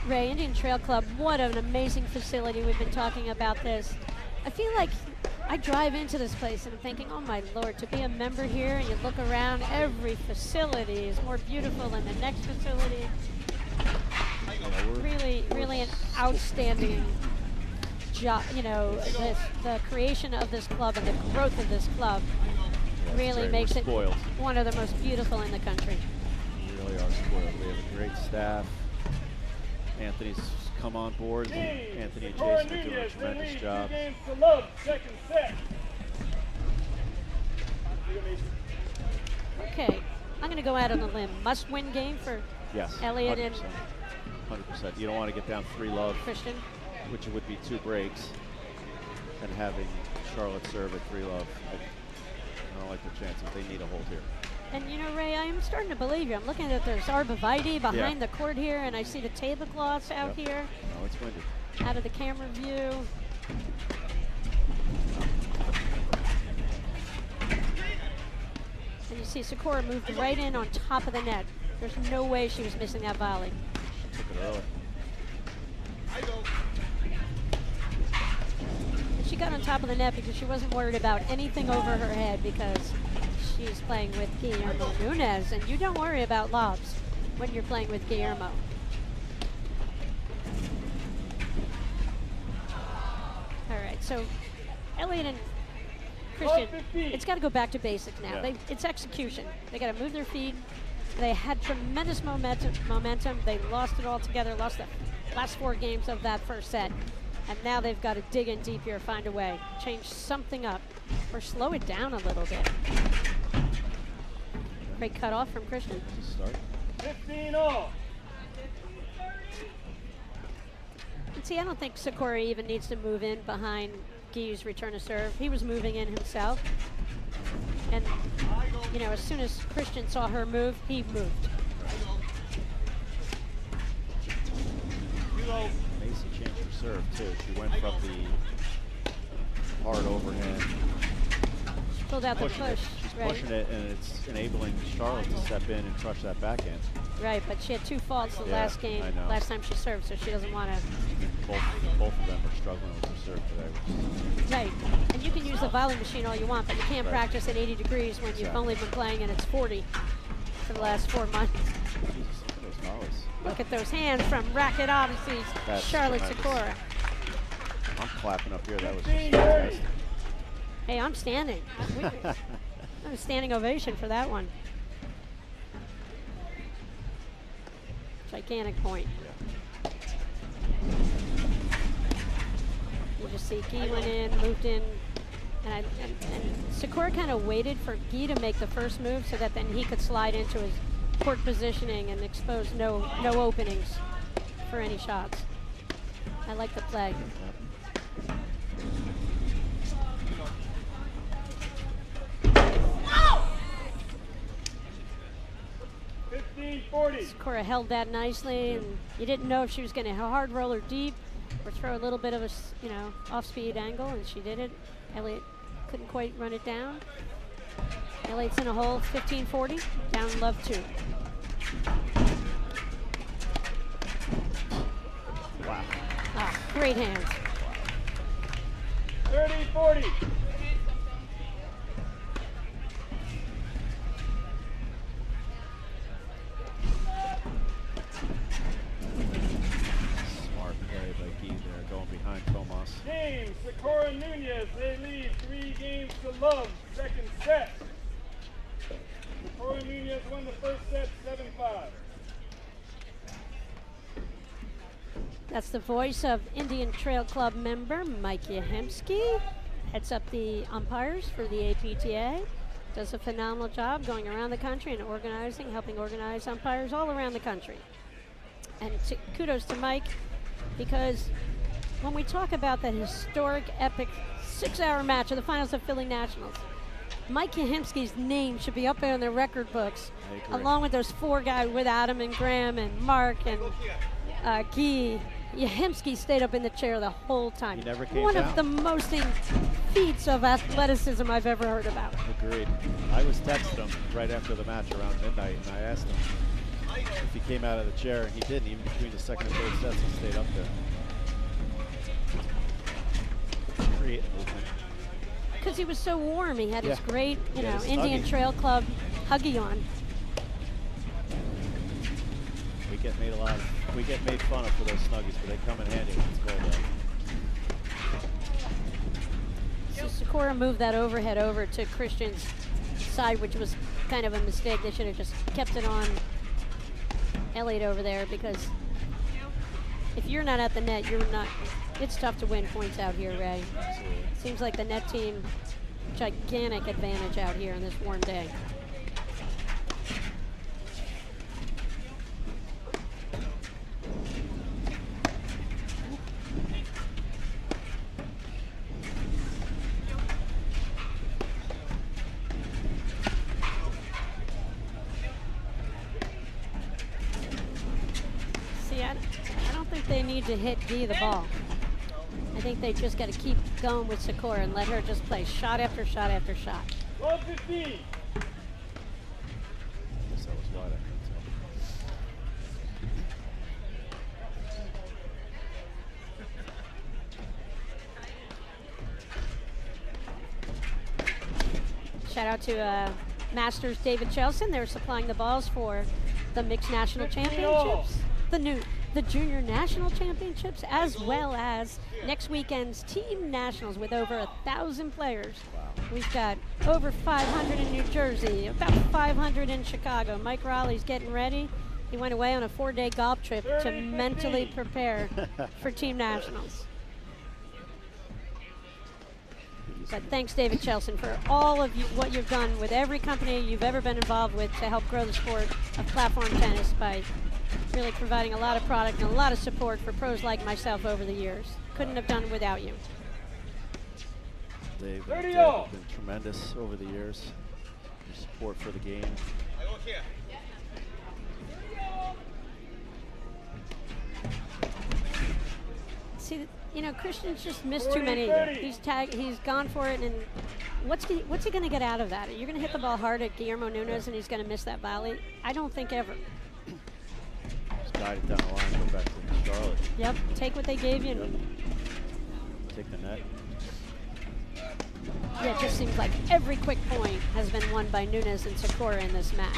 Ray, Indian Trail Club, what an amazing facility. We've been talking about this. I feel like I drive into this place and I'm thinking, oh my Lord, to be a member here and you look around, every facility is more beautiful than the next facility. Really, really an outstanding job. You know, the creation of this club and the growth of this club really Right, makes we're it spoiled. one of the most beautiful in the country. We really are spoiled. We have a great staff. Anthony's come on board. Anthony and Sakura Jason are doing a Nunez, they tremendous lead job. 2 games to love, second set. Okay, I'm going to go out on a limb. Must-win game for Yes, Elliott and 100%. You don't want to get down 3-love, Christian. which would be 2 breaks, and having Charlotte serve at 3-love. I don't like their chances. They need a hold here. And you know, Ray, I'm starting to believe you. I'm looking at there's arborvitae behind the court here, and I see the tablecloths out Yep. here No, it's windy. out of the camera view. And you see Sakura moved right in on top of the net. There's no way she was missing that volley. Took it early. And she got on top of the net because she wasn't worried about anything over her head because she's playing with Guillermo Nunez, and you don't worry about lobs when you're playing with Guillermo. All right, so Elliott and Christian, it's got to go back to basics now. Yeah. It's execution. They got to move their feet. They had tremendous momentum. They lost it all together, lost the last 4 games of that first set. And now they've got to dig in deep here, find a way, change something up, or slow it down a little bit. Great cutoff from Christian. Just start. 15 all. And see, I don't think Sakura even needs to move in behind Guy's return to serve. He was moving in himself. And, you know, as soon as Christian saw her move, he moved. Macy changed her serve, too. She went from the hard overhand. Pulled out the Pushing push. it. She's Right. pushing it, and it's enabling Charlotte to step in and crush that backhand. Right, but she had 2 faults the Yeah, last game, I know. last time she served, so she doesn't want to. Both of them are struggling with their serve today. Right, and you can use the volley machine all you want, but you can't Right. practice at 80 degrees when you've Exactly. only been playing and it's 40 for the last 4 months. Jesus, look at those volleys. Look at those hands from Racket Odyssey's That's Charlotte tremendous. Sakura. I'm clapping up here. That was just fantastic. Hey, I'm standing. I'm a standing ovation for that one. Gigantic point. You just see Guy went in, moved in, and Sakura kind of waited for Guy to make the first move so that then he could slide into his court positioning and expose no openings for any shots. I like the play. 15-40. Sakura held that nicely, and you didn't know if she was going to hard roll her deep or throw a little bit of a, off-speed angle, and she did it. Elliott couldn't quite run it down. Elliott's in a hole, 15-40, down love 2. Wow. Ah, great hands. 30-40. Smart play by Guy there, going behind Tomas. Game, Sakura Nunez, they lead 3 games to love, second set. Sakura Nunez won the first set, 7-5. That's the voice of Indian Trail Club member Mike Yahemsky. Heads up the umpires for the APTA. Does a phenomenal job going around the country and organizing, helping organize umpires all around the country. And kudos to Mike, because when we talk about that historic, epic 6-hour match of the finals of Philly Nationals, Mike Yahimski's name should be up there in the record books, I agree. along with those 4 guys with Adam and Graham and Mark and Guy. Yahimski stayed up in the chair the whole time. He never came One down. of the most feats of athleticism I've ever heard about. Agreed. I was texting him right after the match around midnight, and I asked him if he came out of the chair, and he didn't. Even between the second and third sets, he stayed up there. Creating movement. Because he was so warm. He had his Yeah. great, He had his Indian Huggy. Trail Club Huggy on. We get made fun of for those snuggies, but they come in handy when it's cold out. So Sikora moved that overhead over to Christian's side, which was kind of a mistake. They should have just kept it on Elliott over there, because if you're not at the net, you're not. It's tough to win points out here, Ray. Absolutely. Seems like the net team, gigantic advantage out here on this warm day. See, I don't think they need to hit Dee the ball. I think they just got to keep going with Sikora and let her just play shot after shot after shot. 12-15. Guess that was wide, I couldn't tell. Shout out to Masters David Chelson. They're supplying the balls for the mixed national championships, the junior national championships, as well as next weekend's team nationals with over 1,000 players. Wow. We've got over 500 in New Jersey, about 500 in Chicago. Mike Raleigh's getting ready. He went away on a 4-day golf trip to mentally prepare for team nationals. But thanks, David Chelson, for all of what you've done with every company you've ever been involved with to help grow the sport of platform tennis by really providing a lot of product and a lot of support for pros like myself over the years. Couldn't have done it without you. Dave and 30 Deb all. have been tremendous over the years. Your support for the game. See, Christian's just missed too many. He's gone for it, and what's he going to get out of that? You're going to hit the ball hard at Guillermo Nunes, and he's going to miss that volley? I don't think ever. Just guide it down the line, go back to Charlotte. Yep, take what they gave you. Yep. Take the net. Yeah, it just seems like every quick point has been won by Nunes and Sikora in this match.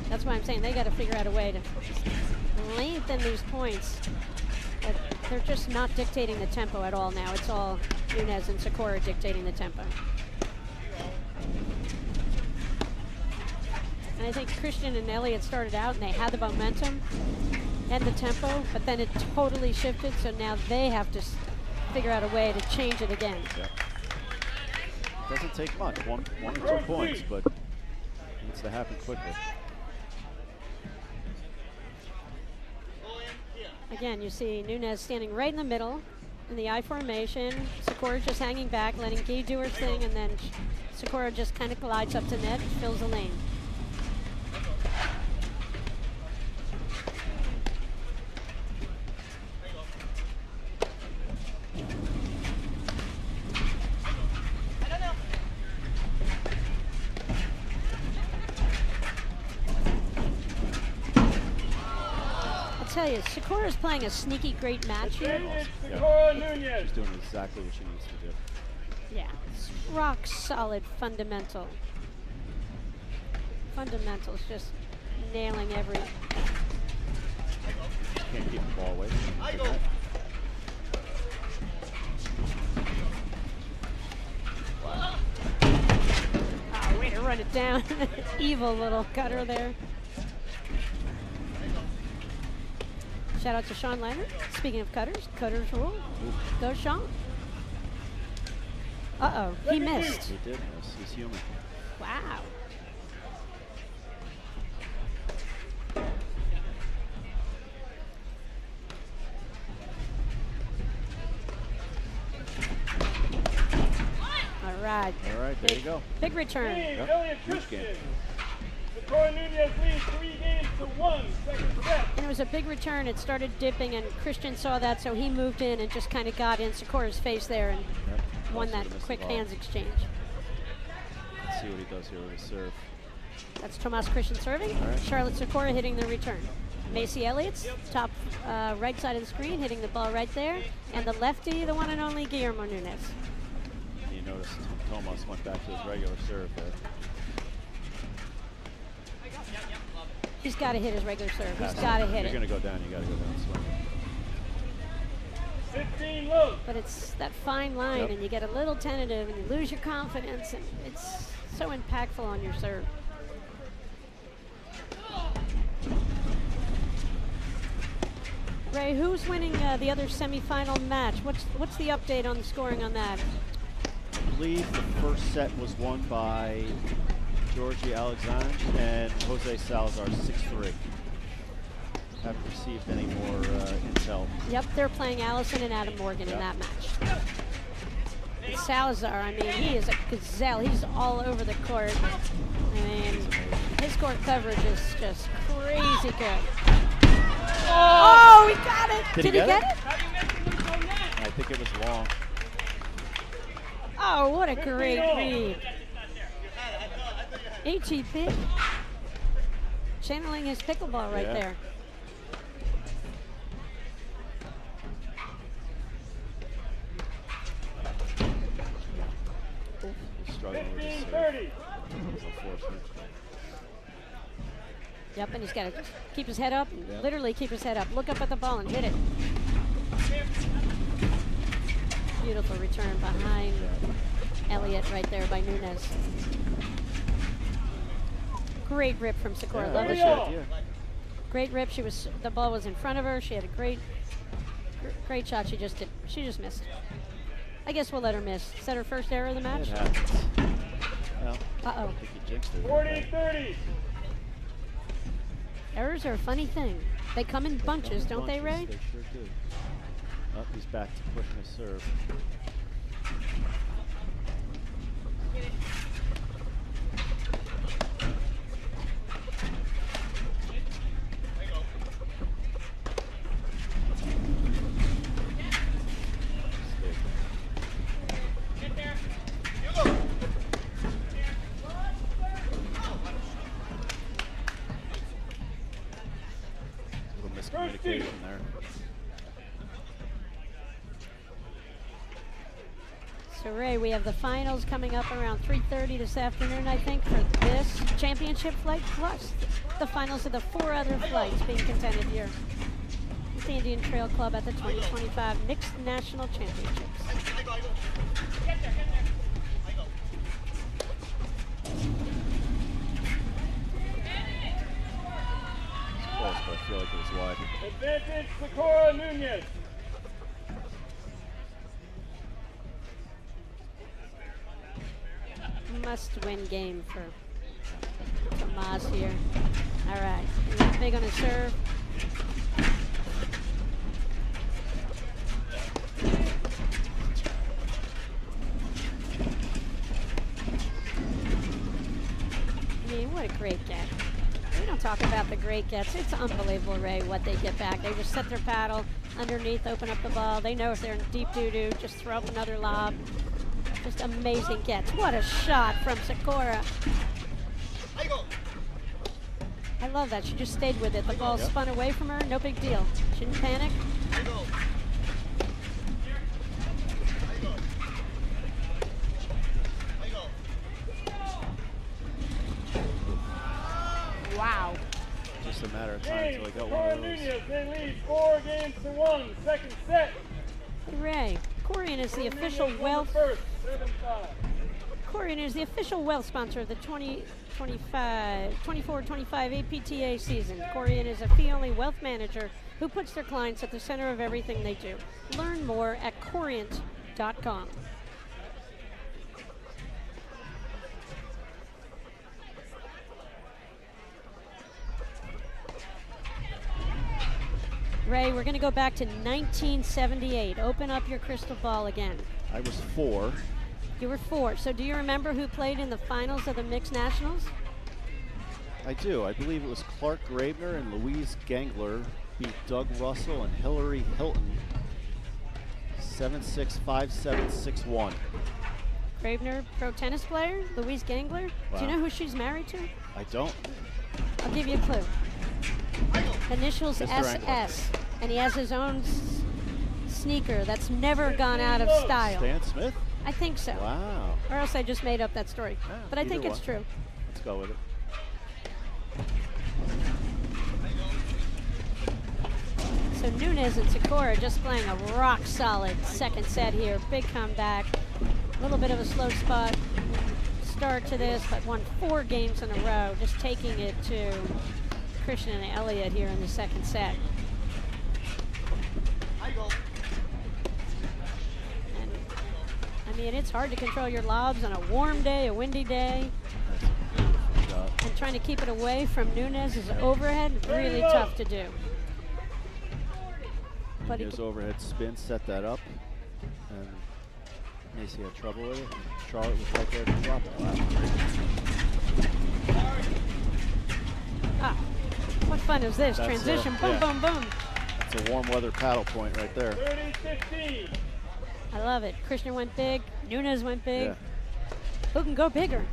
That's why I'm saying they got to figure out a way to lengthen these points. But they're just not dictating the tempo at all now. It's all Nunes and Sikora dictating the tempo. And I think Christian and Elliott started out and they had the momentum and the tempo, but then it totally shifted, so now they have to figure out a way to change it again. Yep. Doesn't take much, one or 2 points, but it needs to happen quickly. Again, you see Nunes standing right in the middle in the I formation. Sikora just hanging back, letting Guy do her thing, and then Sikora just kind of glides up to net, fills the lane. Tell you, Sikora's playing a sneaky great match here. It's Yeah. Sikora Nunes. She's doing exactly what she needs to do. Yeah, it's rock solid fundamental. Fundamentals, just nailing every. Can't keep the ball away from the net. Oh, way to run it down. Evil little cutter there. Shout out to Sean Leonard. Speaking of cutters, cutters rule. Go Sean. Uh-oh, he missed. He did miss. He's human. Wow. right. All right, there you go. Big return. Team Yep, Elliott huge game. Christian. Socorro Nunez leads 3-1, second set. And it was a big return. It started dipping, and Christian saw that, so he moved in and just kind of got in Socorro's face there and Yep. won Also that missed the quick ball. hands exchange. Let's see what he does here with his serve. That's Tomas Christian serving. All right. Charlotte Socorro hitting the return. Macy Elliott's top right side of the screen, hitting the ball right there. And the lefty, the one and only Guillermo Nunez. You notice Tomas went back to his regular serve there. He's got to hit his regular serve. He's Pass. got to hit You're it. going to go down, you got to go down swing. 15 low. But it's that fine line, Yep. and you get a little tentative, and you lose your confidence, and it's so impactful on your serve. Ray, who's winning the other semifinal match? What's the update on the scoring on that? I believe the first set was won by Georgie Alexandre and Jose Salazar 6-3. Haven't received any more intel. Yep, they're playing Allison and Adam Morgan in Yep. that match. And Salazar, I mean, he is a gazelle. He's all over the court. I mean, his court coverage is just crazy good. Oh, he got it! Did he he get get it? it? I think it was long. Oh, what a great read. ATP. Channeling his pickleball right Yeah. there. Struggling with his serve. 15-30. It was unfortunate. Yep, and he's got to keep his head up, Yep. literally keep his head up. Look up at the ball and hit it. Beautiful return behind Elliott right there by Nunez. Great rip from Socorro. Yeah, Love I it. wish I- yeah. Great rip. The ball was in front of her. She had a great shot. She just missed. I guess we'll let her miss. Is that her first error of the match? It happens. Well, I Uh-oh. think he jinxed it. 40-30. Errors are a funny thing. They come in bunches, don't they, Ray? They sure do. Oh, he's back to pushing his serve. Little miscommunication there. So, Ray, we have the finals coming up around 3:30 this afternoon, I think, for this championship flight, plus the finals of the 4 other flights being contended here at the Indian Trail Club at the 2025 Mixed National Championships. Close, but I feel like it was wide. Advantage Socorro Nunez. Must-win game for Tomas here. All right, he's big on his serve. I mean, what a great get. We don't talk about the great gets. It's unbelievable, Ray, what they get back. They just set their paddle underneath, open up the ball. They know if they're in deep doo-doo, just throw up another lob. Just amazing gets. What a shot from Socorro. I love that. She just stayed with it. The ball Yep. spun away from her. No big deal. She didn't panic. Wow. Just a matter of time Team until he got one Socorro of those. Nunez, they lead 4-1, second set. Ray, Corian is the official Nunez won the wealth. first, 7-5. Corian is the official wealth sponsor of the 24-25 APTA season. Corian is a fee-only wealth manager who puts their clients at the center of everything they do. Learn more at Corient.com. Ray, we're going to go back to 1978. Open up your crystal ball again. I was 4. You were 4. So do you remember who played in the finals of the mixed nationals? I do. I believe it was Clark Gravener and Louise Gangler beat Doug Russell and Hillary Hilton 7-6, 5-7, 6-1. Gravener, pro tennis player. Louise Gangler. Wow. Do you know who she's married to? I don't. I'll give you a clue. Initials Mr. SS. And he has his own sneaker that's never gone out of style. Stan Smith? I think so. Wow. Or else I just made up that story. Yeah, But I either think it's one. true. Let's go with it. So Nunes and Sikora just playing a rock solid second set here. Big comeback. A little bit of a slow spot start to this, but won 4 games in a row. Just taking it to Christian and Elliott here in the second set. And, I mean, it's hard to control your lobs on a warm day, a windy day. That's a beautiful shot. And trying to keep it away from Nunes' overhead, really tough to do. But he His overhead spin set that up, and Macy had trouble with it. Charlotte was right there to drop it. Wow. What fun is this? That's Transition, it, boom, yeah. boom, boom. That's a warm weather paddle point right there. 30-15. I love it. Krishna went big, Nunes went big. Yeah. Who can go bigger?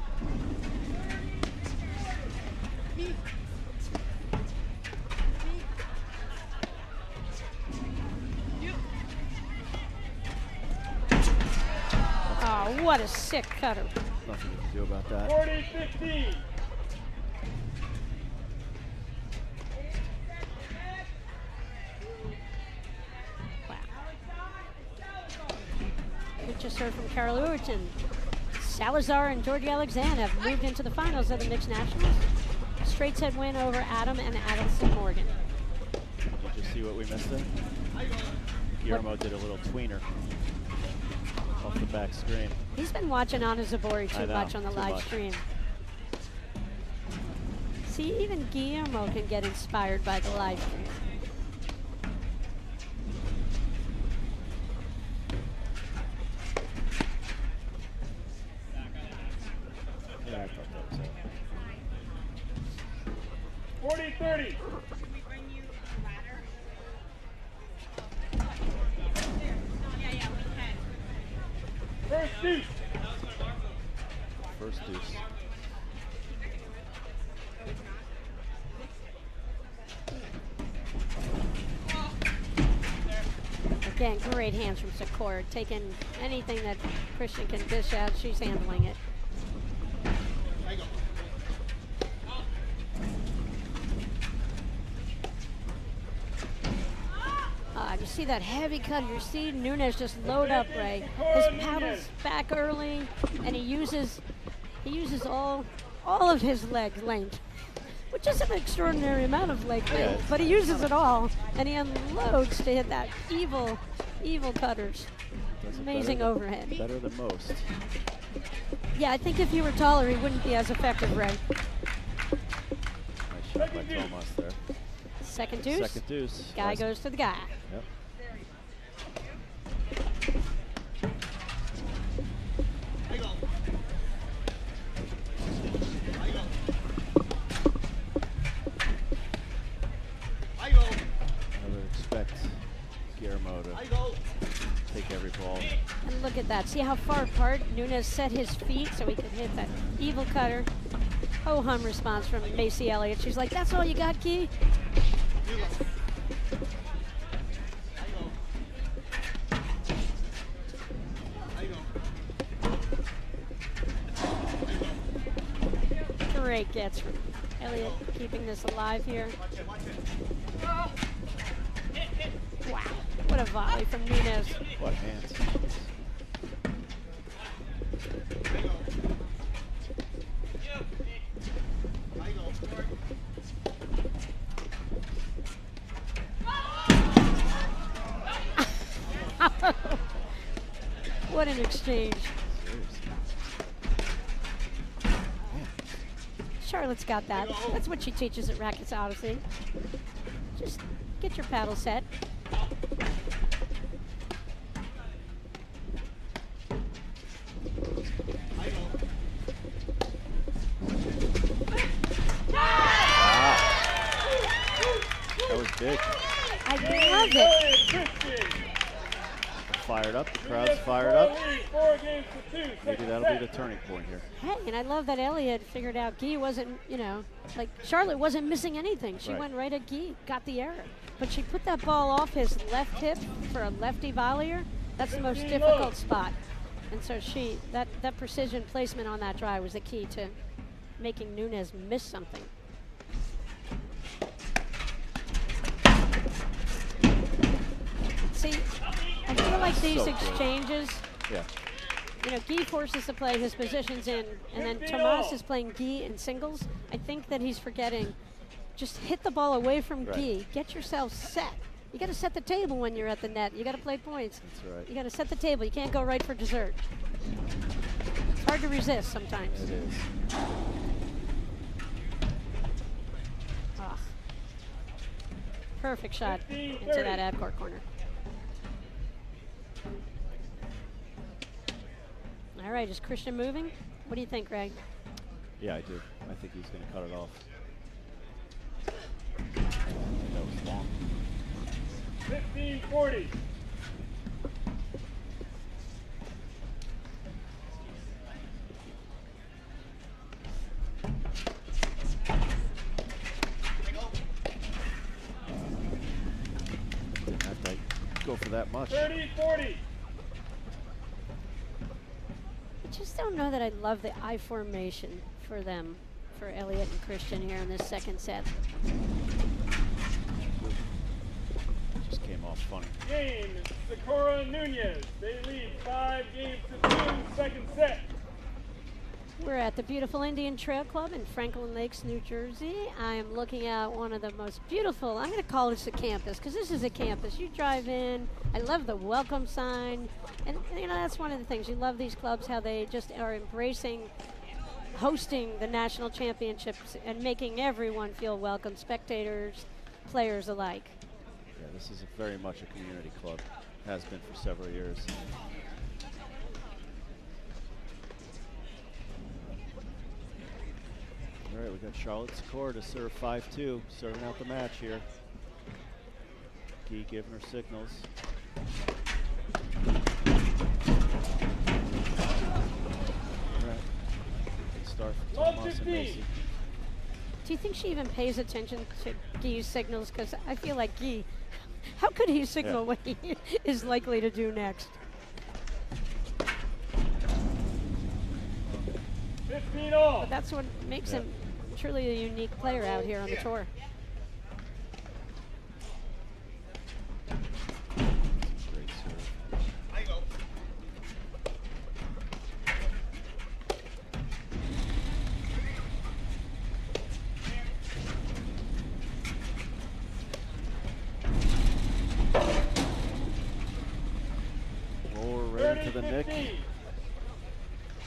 Oh, what a sick cutter. Nothing you can do about that. 40-15. Wow. We just heard from Carol Uerton. Salazar and Georgie Alexander have moved into the finals of the mixed nationals. Straight set win over Adam and Addison Morgan. Did you see what we missed there? Guillermo did a little tweener off the back screen. He's been watching Anna Zabori I too know, much on the too live much. stream. See, even Guillermo can get inspired by the live stream. Yeah, I thought that was it. 40-30. First deuce. First deuce. Again, great hands from Sikora. Taking anything that Christian can dish out, she's handling it. You see that heavy cut? You see Nunes just load up, Ray. His paddles back early, and he uses all of his leg length, which is an extraordinary amount of leg length, Yeah. but he uses it all, and he unloads to hit that evil cutters. Does it Amazing better overhead. Better than most. Yeah, I think if he were taller, he wouldn't be as effective, Ray. Nice shot by Tomas there. Second deuce. Second deuce. Guy Last- goes to the guy. Yep. I would expect Guillermo to take every ball. And look at that. See how far apart Nunes set his feet so he could hit that evil cutter. Ho-hum response from Macy Elliott. She's like, that's all you got, Key? Great gets from Elliott, keeping this alive here. Wow, what a volley from Nunes. What hands. What an exchange. Charlotte's got that. That's what she teaches at Rackets Odyssey. Just get your paddle set. love it. Elliott Christian. Fired up. The crowd's Nunez fired up. lead, 4 games to 2. Maybe Second that'll set. be the turning point here. Hey, and I love that Elliott figured out Guy wasn't, you know, like Charlotte wasn't missing anything. She Right. went right at Guy, got the error. But she put that ball off his left hip for a lefty volleyer. That's the most 15 difficult love. spot. And so that precision placement on that drive was the key to making Nunez miss something. See, I feel like these So good. exchanges, Yeah. you know, Guy forces to play his positions in, and then 15 Tomas all. is playing Guy in singles. I think that he's forgetting, just hit the ball away from Right. Guy. Get yourself set. You got to set the table when you're at the net. You got to play points. That's right. You got to set the table. You can't go right for dessert. It's hard to resist sometimes. It is. Ah. Perfect shot 15, into 30. that ad court corner. All right, is Christian moving? What do you think, Greg? Yeah, I do. I think he's going to cut it off. That was long. 15-40. Didn't have to go for that much. 30-40. I just don't know that I love the I formation for them, for Elliott and Christian here in this second set. Just came off funny. Game, Sakura and Nunez. They lead 5 games to 2. Second set. We're at the beautiful Indian Trail Club in Franklin Lakes, New Jersey. I am looking at one of the most beautiful, I'm going to call this a campus, because this is a campus. You drive in, I love the welcome sign, and you know, that's one of the things. You love these clubs, how they just are embracing hosting the national championships and making everyone feel welcome, spectators, players alike. Yeah, this is very much a community club. Has been for several years. All right, we got Charlotte Secor to serve 5-2, serving out the match here. Key giving her signals. All right, good start for Love Tomas and 15. Macy. Do you think she even pays attention to Guy's signals? Because I feel like Guy, how could he signal what he is likely to do next? 15 all. But that's what makes him truly a unique player out here on the tour. Great serve. Roll right into the nick. 30-15.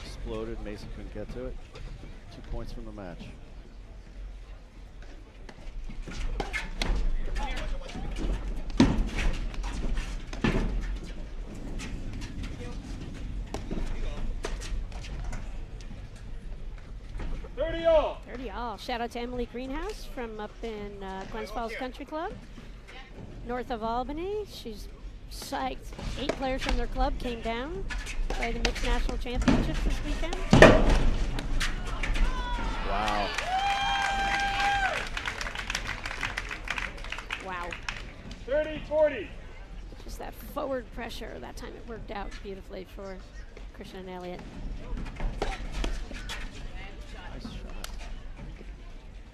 Exploded. Mason couldn't get to it. 2 points from the match. All. 30 all. Shout out to Emily Greenhouse from up in Glens Falls Country Club, north of Albany. She's psyched. 8 players from their club came down to play the Mixed National Championships this weekend. Wow. Wow. 30-40. Just that forward pressure. That time it worked out beautifully for Christian and Elliott. Nice shot.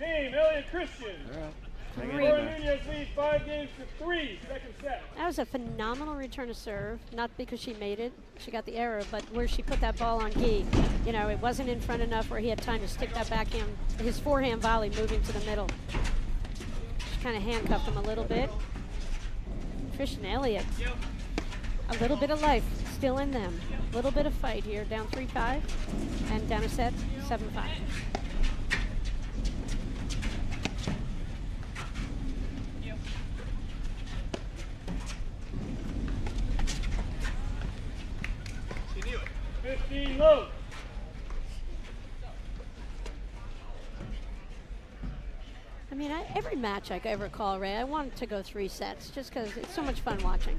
Game, Elliott Christian. All right. Hang in Great. Sakura there. Nunez lead 5 games to 3. Second set. That was a phenomenal return to serve, not because she made it, she got the error, but where she put that ball on Guy. You know, it wasn't in front enough where he had time to stick that backhand, his forehand volley moving to the middle. She kind of handcuffed him a little bit. Christian Elliott, a little bit of life still in them. A little bit of fight here, down 3-5 and down a set, 7-5. Low. I mean, every match I ever call, Ray, I want to go 3 sets just because it's so much fun watching.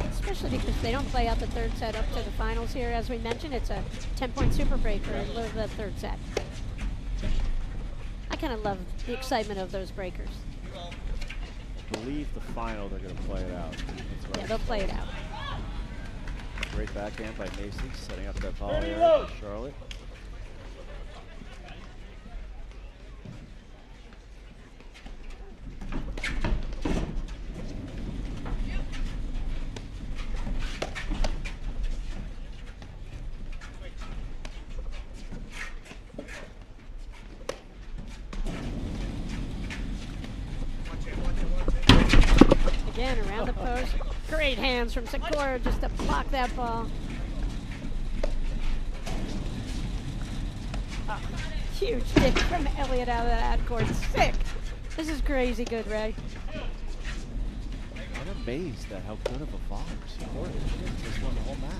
Especially because they don't play out the 3rd set up to the finals here. As we mentioned, it's a 10-point super break for the 3rd set. I kind of love the excitement of those breakers. I believe the final they're going to play it out. Yeah, they'll play it out. Great backhand by Macy, setting up that volley area for Charlotte. Again, around the post. Great hands from Sakura just to block that ball. Oh, huge hit from Elliott out of that court. Sick. This is crazy good, Ray. I'm amazed at how good of a volley Sakura is. Just won the whole match.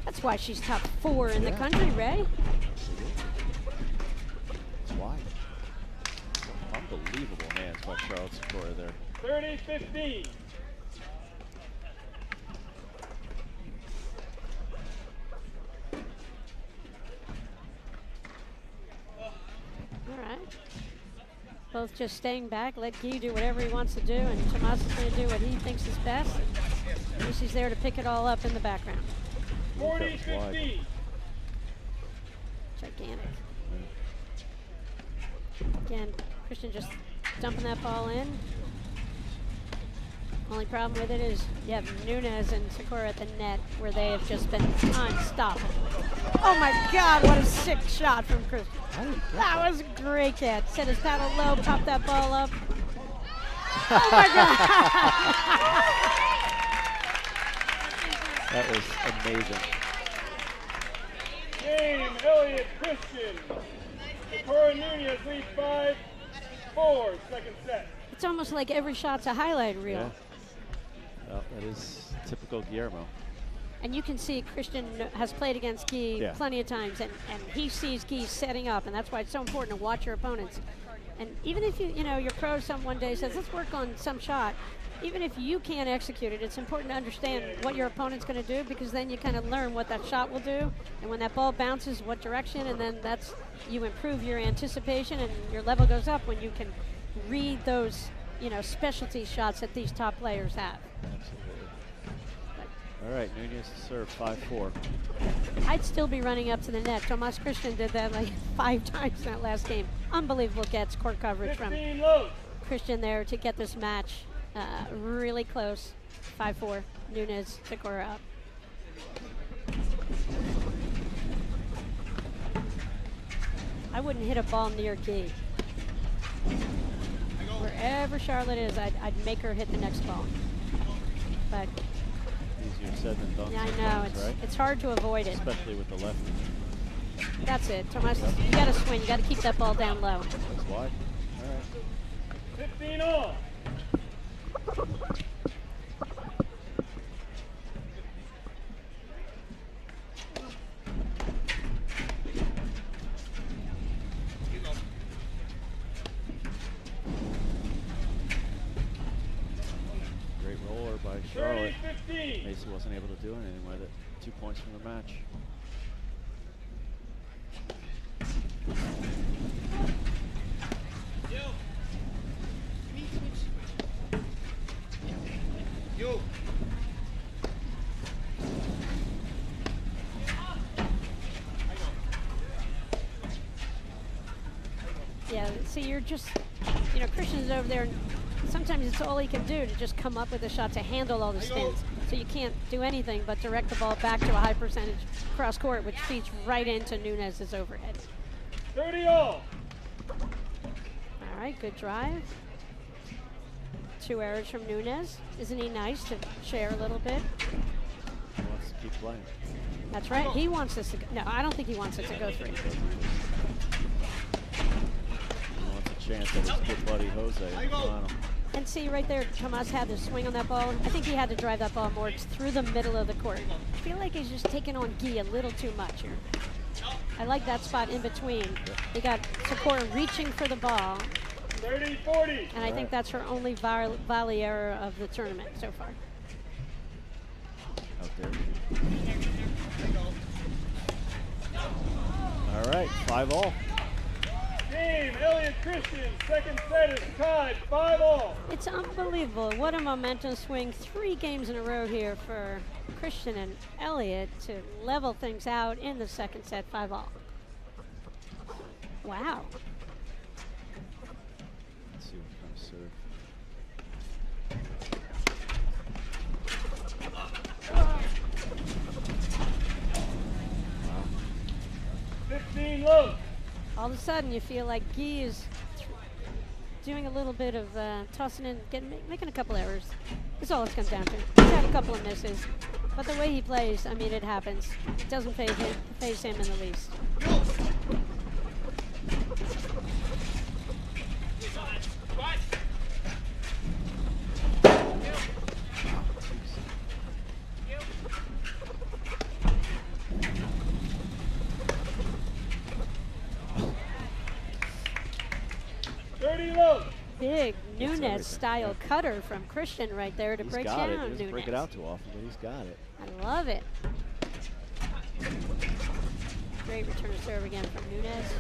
That's why she's top 4 in the country, Ray. It's wide. Unbelievable hands by Charlotte Sakura there. 30-15. All right. Both just staying back. Let Guy do whatever he wants to do, and Tomas is going to do what he thinks is best. And she's there to pick it all up in the background. 40-15. Gigantic. Again, Christian just dumping that ball in. Only problem with it is you have Nunez and Sakura at the net where they have just been unstoppable. Oh my God, what a sick shot from Christian. That was a great catch. Set his paddle low, popped that ball up. Oh my God. That was amazing. Game, Elliott, Christian. Sakura Nunez leads 5-4, 2nd set. It's almost like every shot's a highlight reel. Yeah. Well, that is typical Guillermo. And you can see Christian has played against Guy plenty of times, and he sees Guy setting up, and that's why it's so important to watch your opponents. And even if your pro one day says, let's work on some shot, even if you can't execute it, it's important to understand what your opponent's going to do, because then you kind of learn what that shot will do, and when that ball bounces, what direction, and then you improve your anticipation, and your level goes up when you can read those specialty shots that these top players have. Absolutely. All right, Nunez to serve 5-4. I'd still be running up to the net. Tomas Christian did that like 5 times in that last game. Unbelievable gets court coverage from Christian there to get this match really close. 5-4, Nunez, Sakura up. I wouldn't hit a ball near Guy. Wherever Charlotte is, I'd make her hit the next ball. But Easier said than done. yeah, I know. sometimes, right? It's hard to avoid it. Especially with the lefty. That's it. Tomas, you got to swing. You got to keep that ball down low. That's wide. All right. 15 all. Great roller by Charlotte. 30-15. Macy wasn't able to do anything with it. 2 points from the match. Yeah, see, you're just, Christian's over there, and sometimes it's all he can do to just come up with a shot to handle all the spins. So you can't do anything but direct the ball back to a high percentage cross court, which feeds right into Nunez's overhead. 30 all. All right, good drive. 2 errors from Nunez. Isn't he nice to share a little bit? He wants to keep playing. That's right. He wants this to go. No, I don't think he wants it to go 3. He wants a chance at his good buddy Jose in the final. And see right there, Tomas had to swing on that ball. I think he had to drive that ball more through the middle of the court. I feel like he's just taking on Guy a little too much here. I like that spot in between. He got Sakura reaching for the ball. 30-40. And I think that's her only volley error of the tournament so far. Out there. All right, 5-all. Game, Elliott Christian, second set is tied, 5-all. It's unbelievable. What a momentum swing. 3 games in a row here for Christian and Elliott to level things out in the second set, 5-all. Wow. Let's see what kind of serve. 15 low. All of a sudden, you feel like Guy is doing a little bit of tossing in, making a couple errors. That's all it's comes down to. He's had a couple of misses, but the way he plays, I mean, it happens. It doesn't phase him in the least. Big Nunes-style cutter from Christian right there to He's break got down it. He doesn't Nunes. break it out too often, but he's got it. I love it. Great return to serve again from Nunes.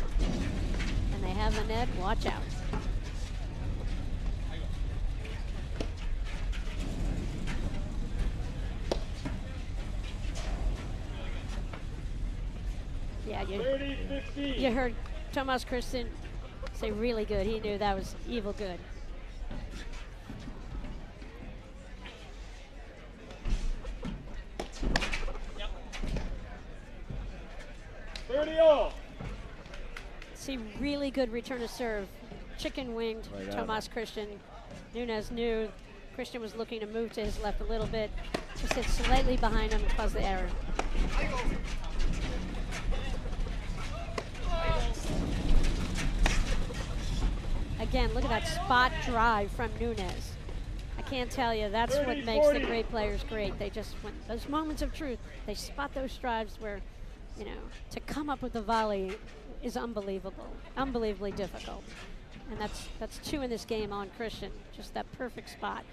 And they have the net. Watch out. Yeah, you heard Tomas Christian say really good. He knew that was evil good. See, really good return to serve. Chicken winged Right Tomas Christian. Nunes knew Christian was looking to move to his left a little bit. Just hit slightly behind him and caused the error. Again, look at that spot drive from Nunes. I can't tell you, that's what makes the great players great. They just, when those moments of truth, they spot those strides where, you know, to come up with the volley is unbelievable, unbelievably difficult. And that's 2 in this game on Christian, just that perfect spot.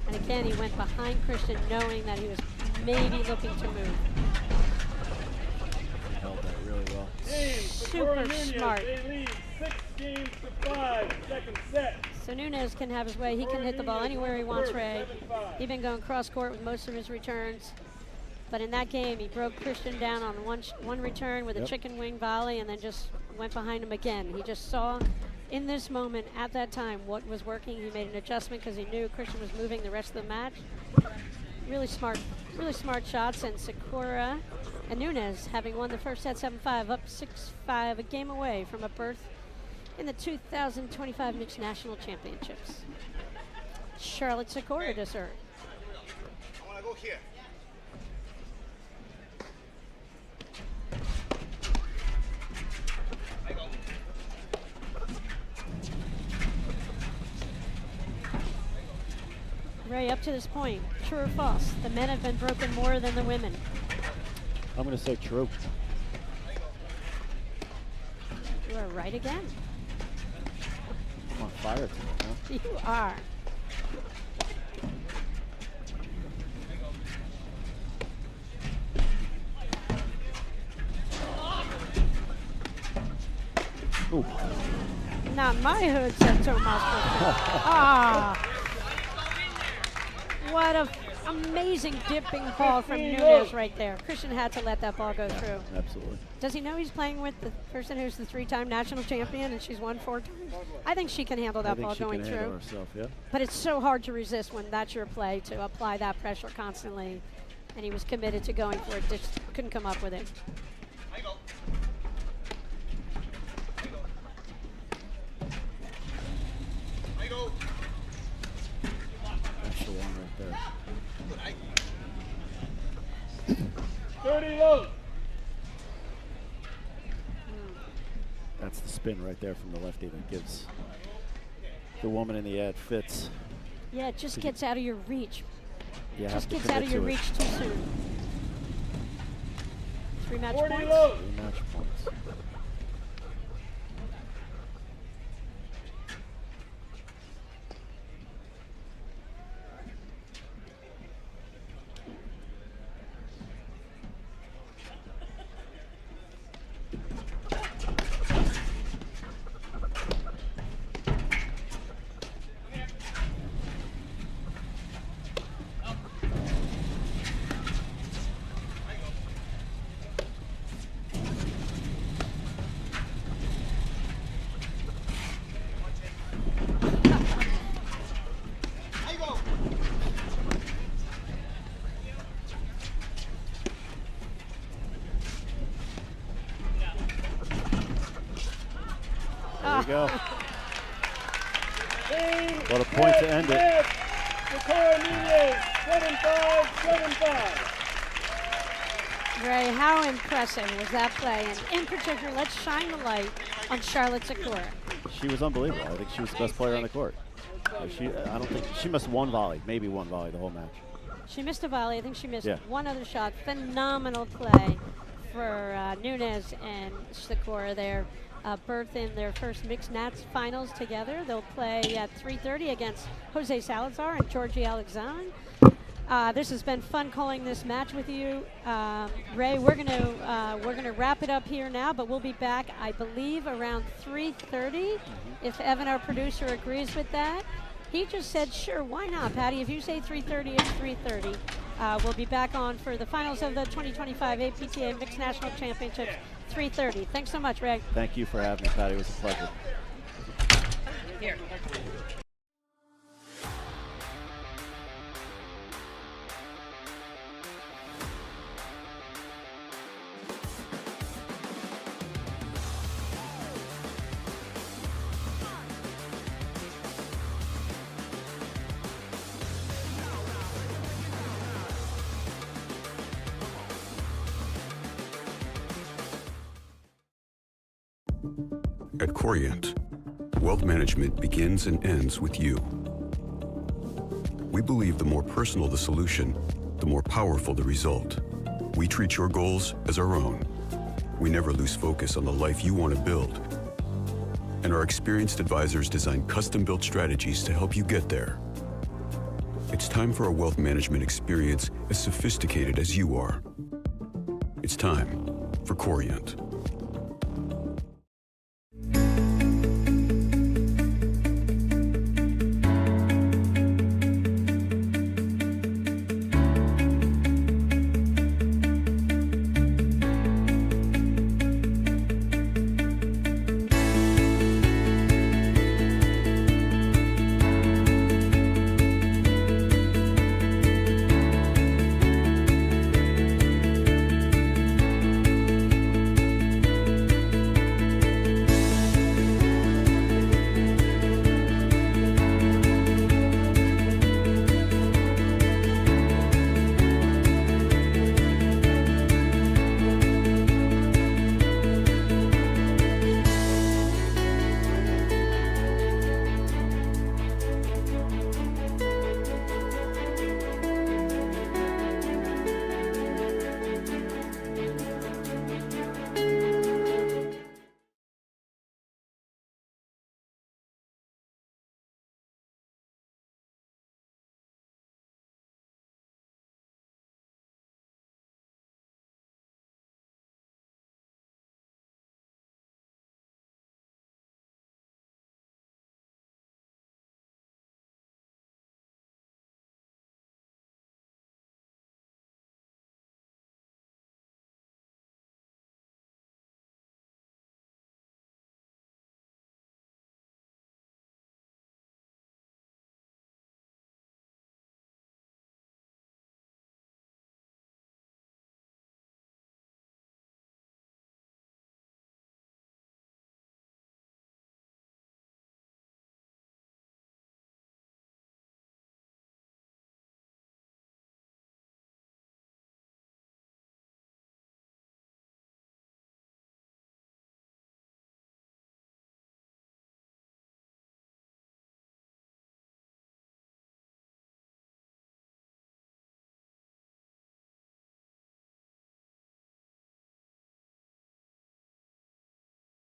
And again, he went behind Christian knowing that he was maybe looking to move. He held that really well. Super smart. They lead 6 games to 5, second set. So Nunes can have his way. He can hit the ball anywhere he wants, Ray. He's been going cross court with most of his returns. But in that game, he broke Christian down on one return with a chicken wing volley and then just went behind him again. He just saw in this moment at that time what was working. He made an adjustment because he knew Christian was moving the rest of the match. Really smart shots. And Sakura and Nunes having won the first set 7-5, up 6-5, a game away from a berth in the 2025 Mixed National Championships. Charlotte Sakura to serve. I want to go here. Ray, up to this point, true or false? The men have been broken more than the women. I'm going to say true. You are right again. I'm on fire today, huh? You are. Ooh. Not my hood, said Tomas. Ah. What a amazing dipping ball from Nunes right there. Christian had to let that ball go through. Absolutely. Does he know he's playing with the person who's the 3-time national champion and she's won 4 times? I think she can handle that ball going through. Handle herself, yeah. But it's so hard to resist when that's your play, to apply that pressure constantly. And he was committed to going for it, just couldn't come up with it. That's the one right there. 30 low. That's the spin right there from the lefty that gives the woman in the ad fits. Yeah, it just gets out of your reach. You have Just to gets commit out of your to it. reach too soon. 3 match 40 points. low. 3 match points. There you go. What a point to end it. Socorro Nunez, 7-5, 7-5. Ray, how impressive was that play? And in particular, let's shine the light on Charlotte Sikora. She was unbelievable. I think she was the best player on the court. I don't think she missed one volley, maybe one volley the whole match. She missed a volley. I think she missed Yeah. one other shot. Phenomenal play for Nunez and Sikora there. Berth in their first mixed Nats finals together. They'll play at 3:30 against Jose Salazar and Georgie Alexandre. This has been fun calling this match with you, Ray. We're gonna wrap it up here now, but we'll be back, I believe, around 3:30. If Evan, our producer, agrees with that. He just said, sure, why not, Patty? If you say 3:30, it's 3:30. We'll be back on for the finals of the 2025 APTA Mixed National Championships, 3:30. Thanks so much, Ray. Thank you for having me, Patty. It was a pleasure. Here. At Corient, wealth management begins and ends with you. We believe the more personal the solution, the more powerful the result. We treat your goals as our own. We never lose focus on the life you want to build. And our experienced advisors design custom-built strategies to help you get there. It's time for a wealth management experience as sophisticated as you are. It's time for Corient.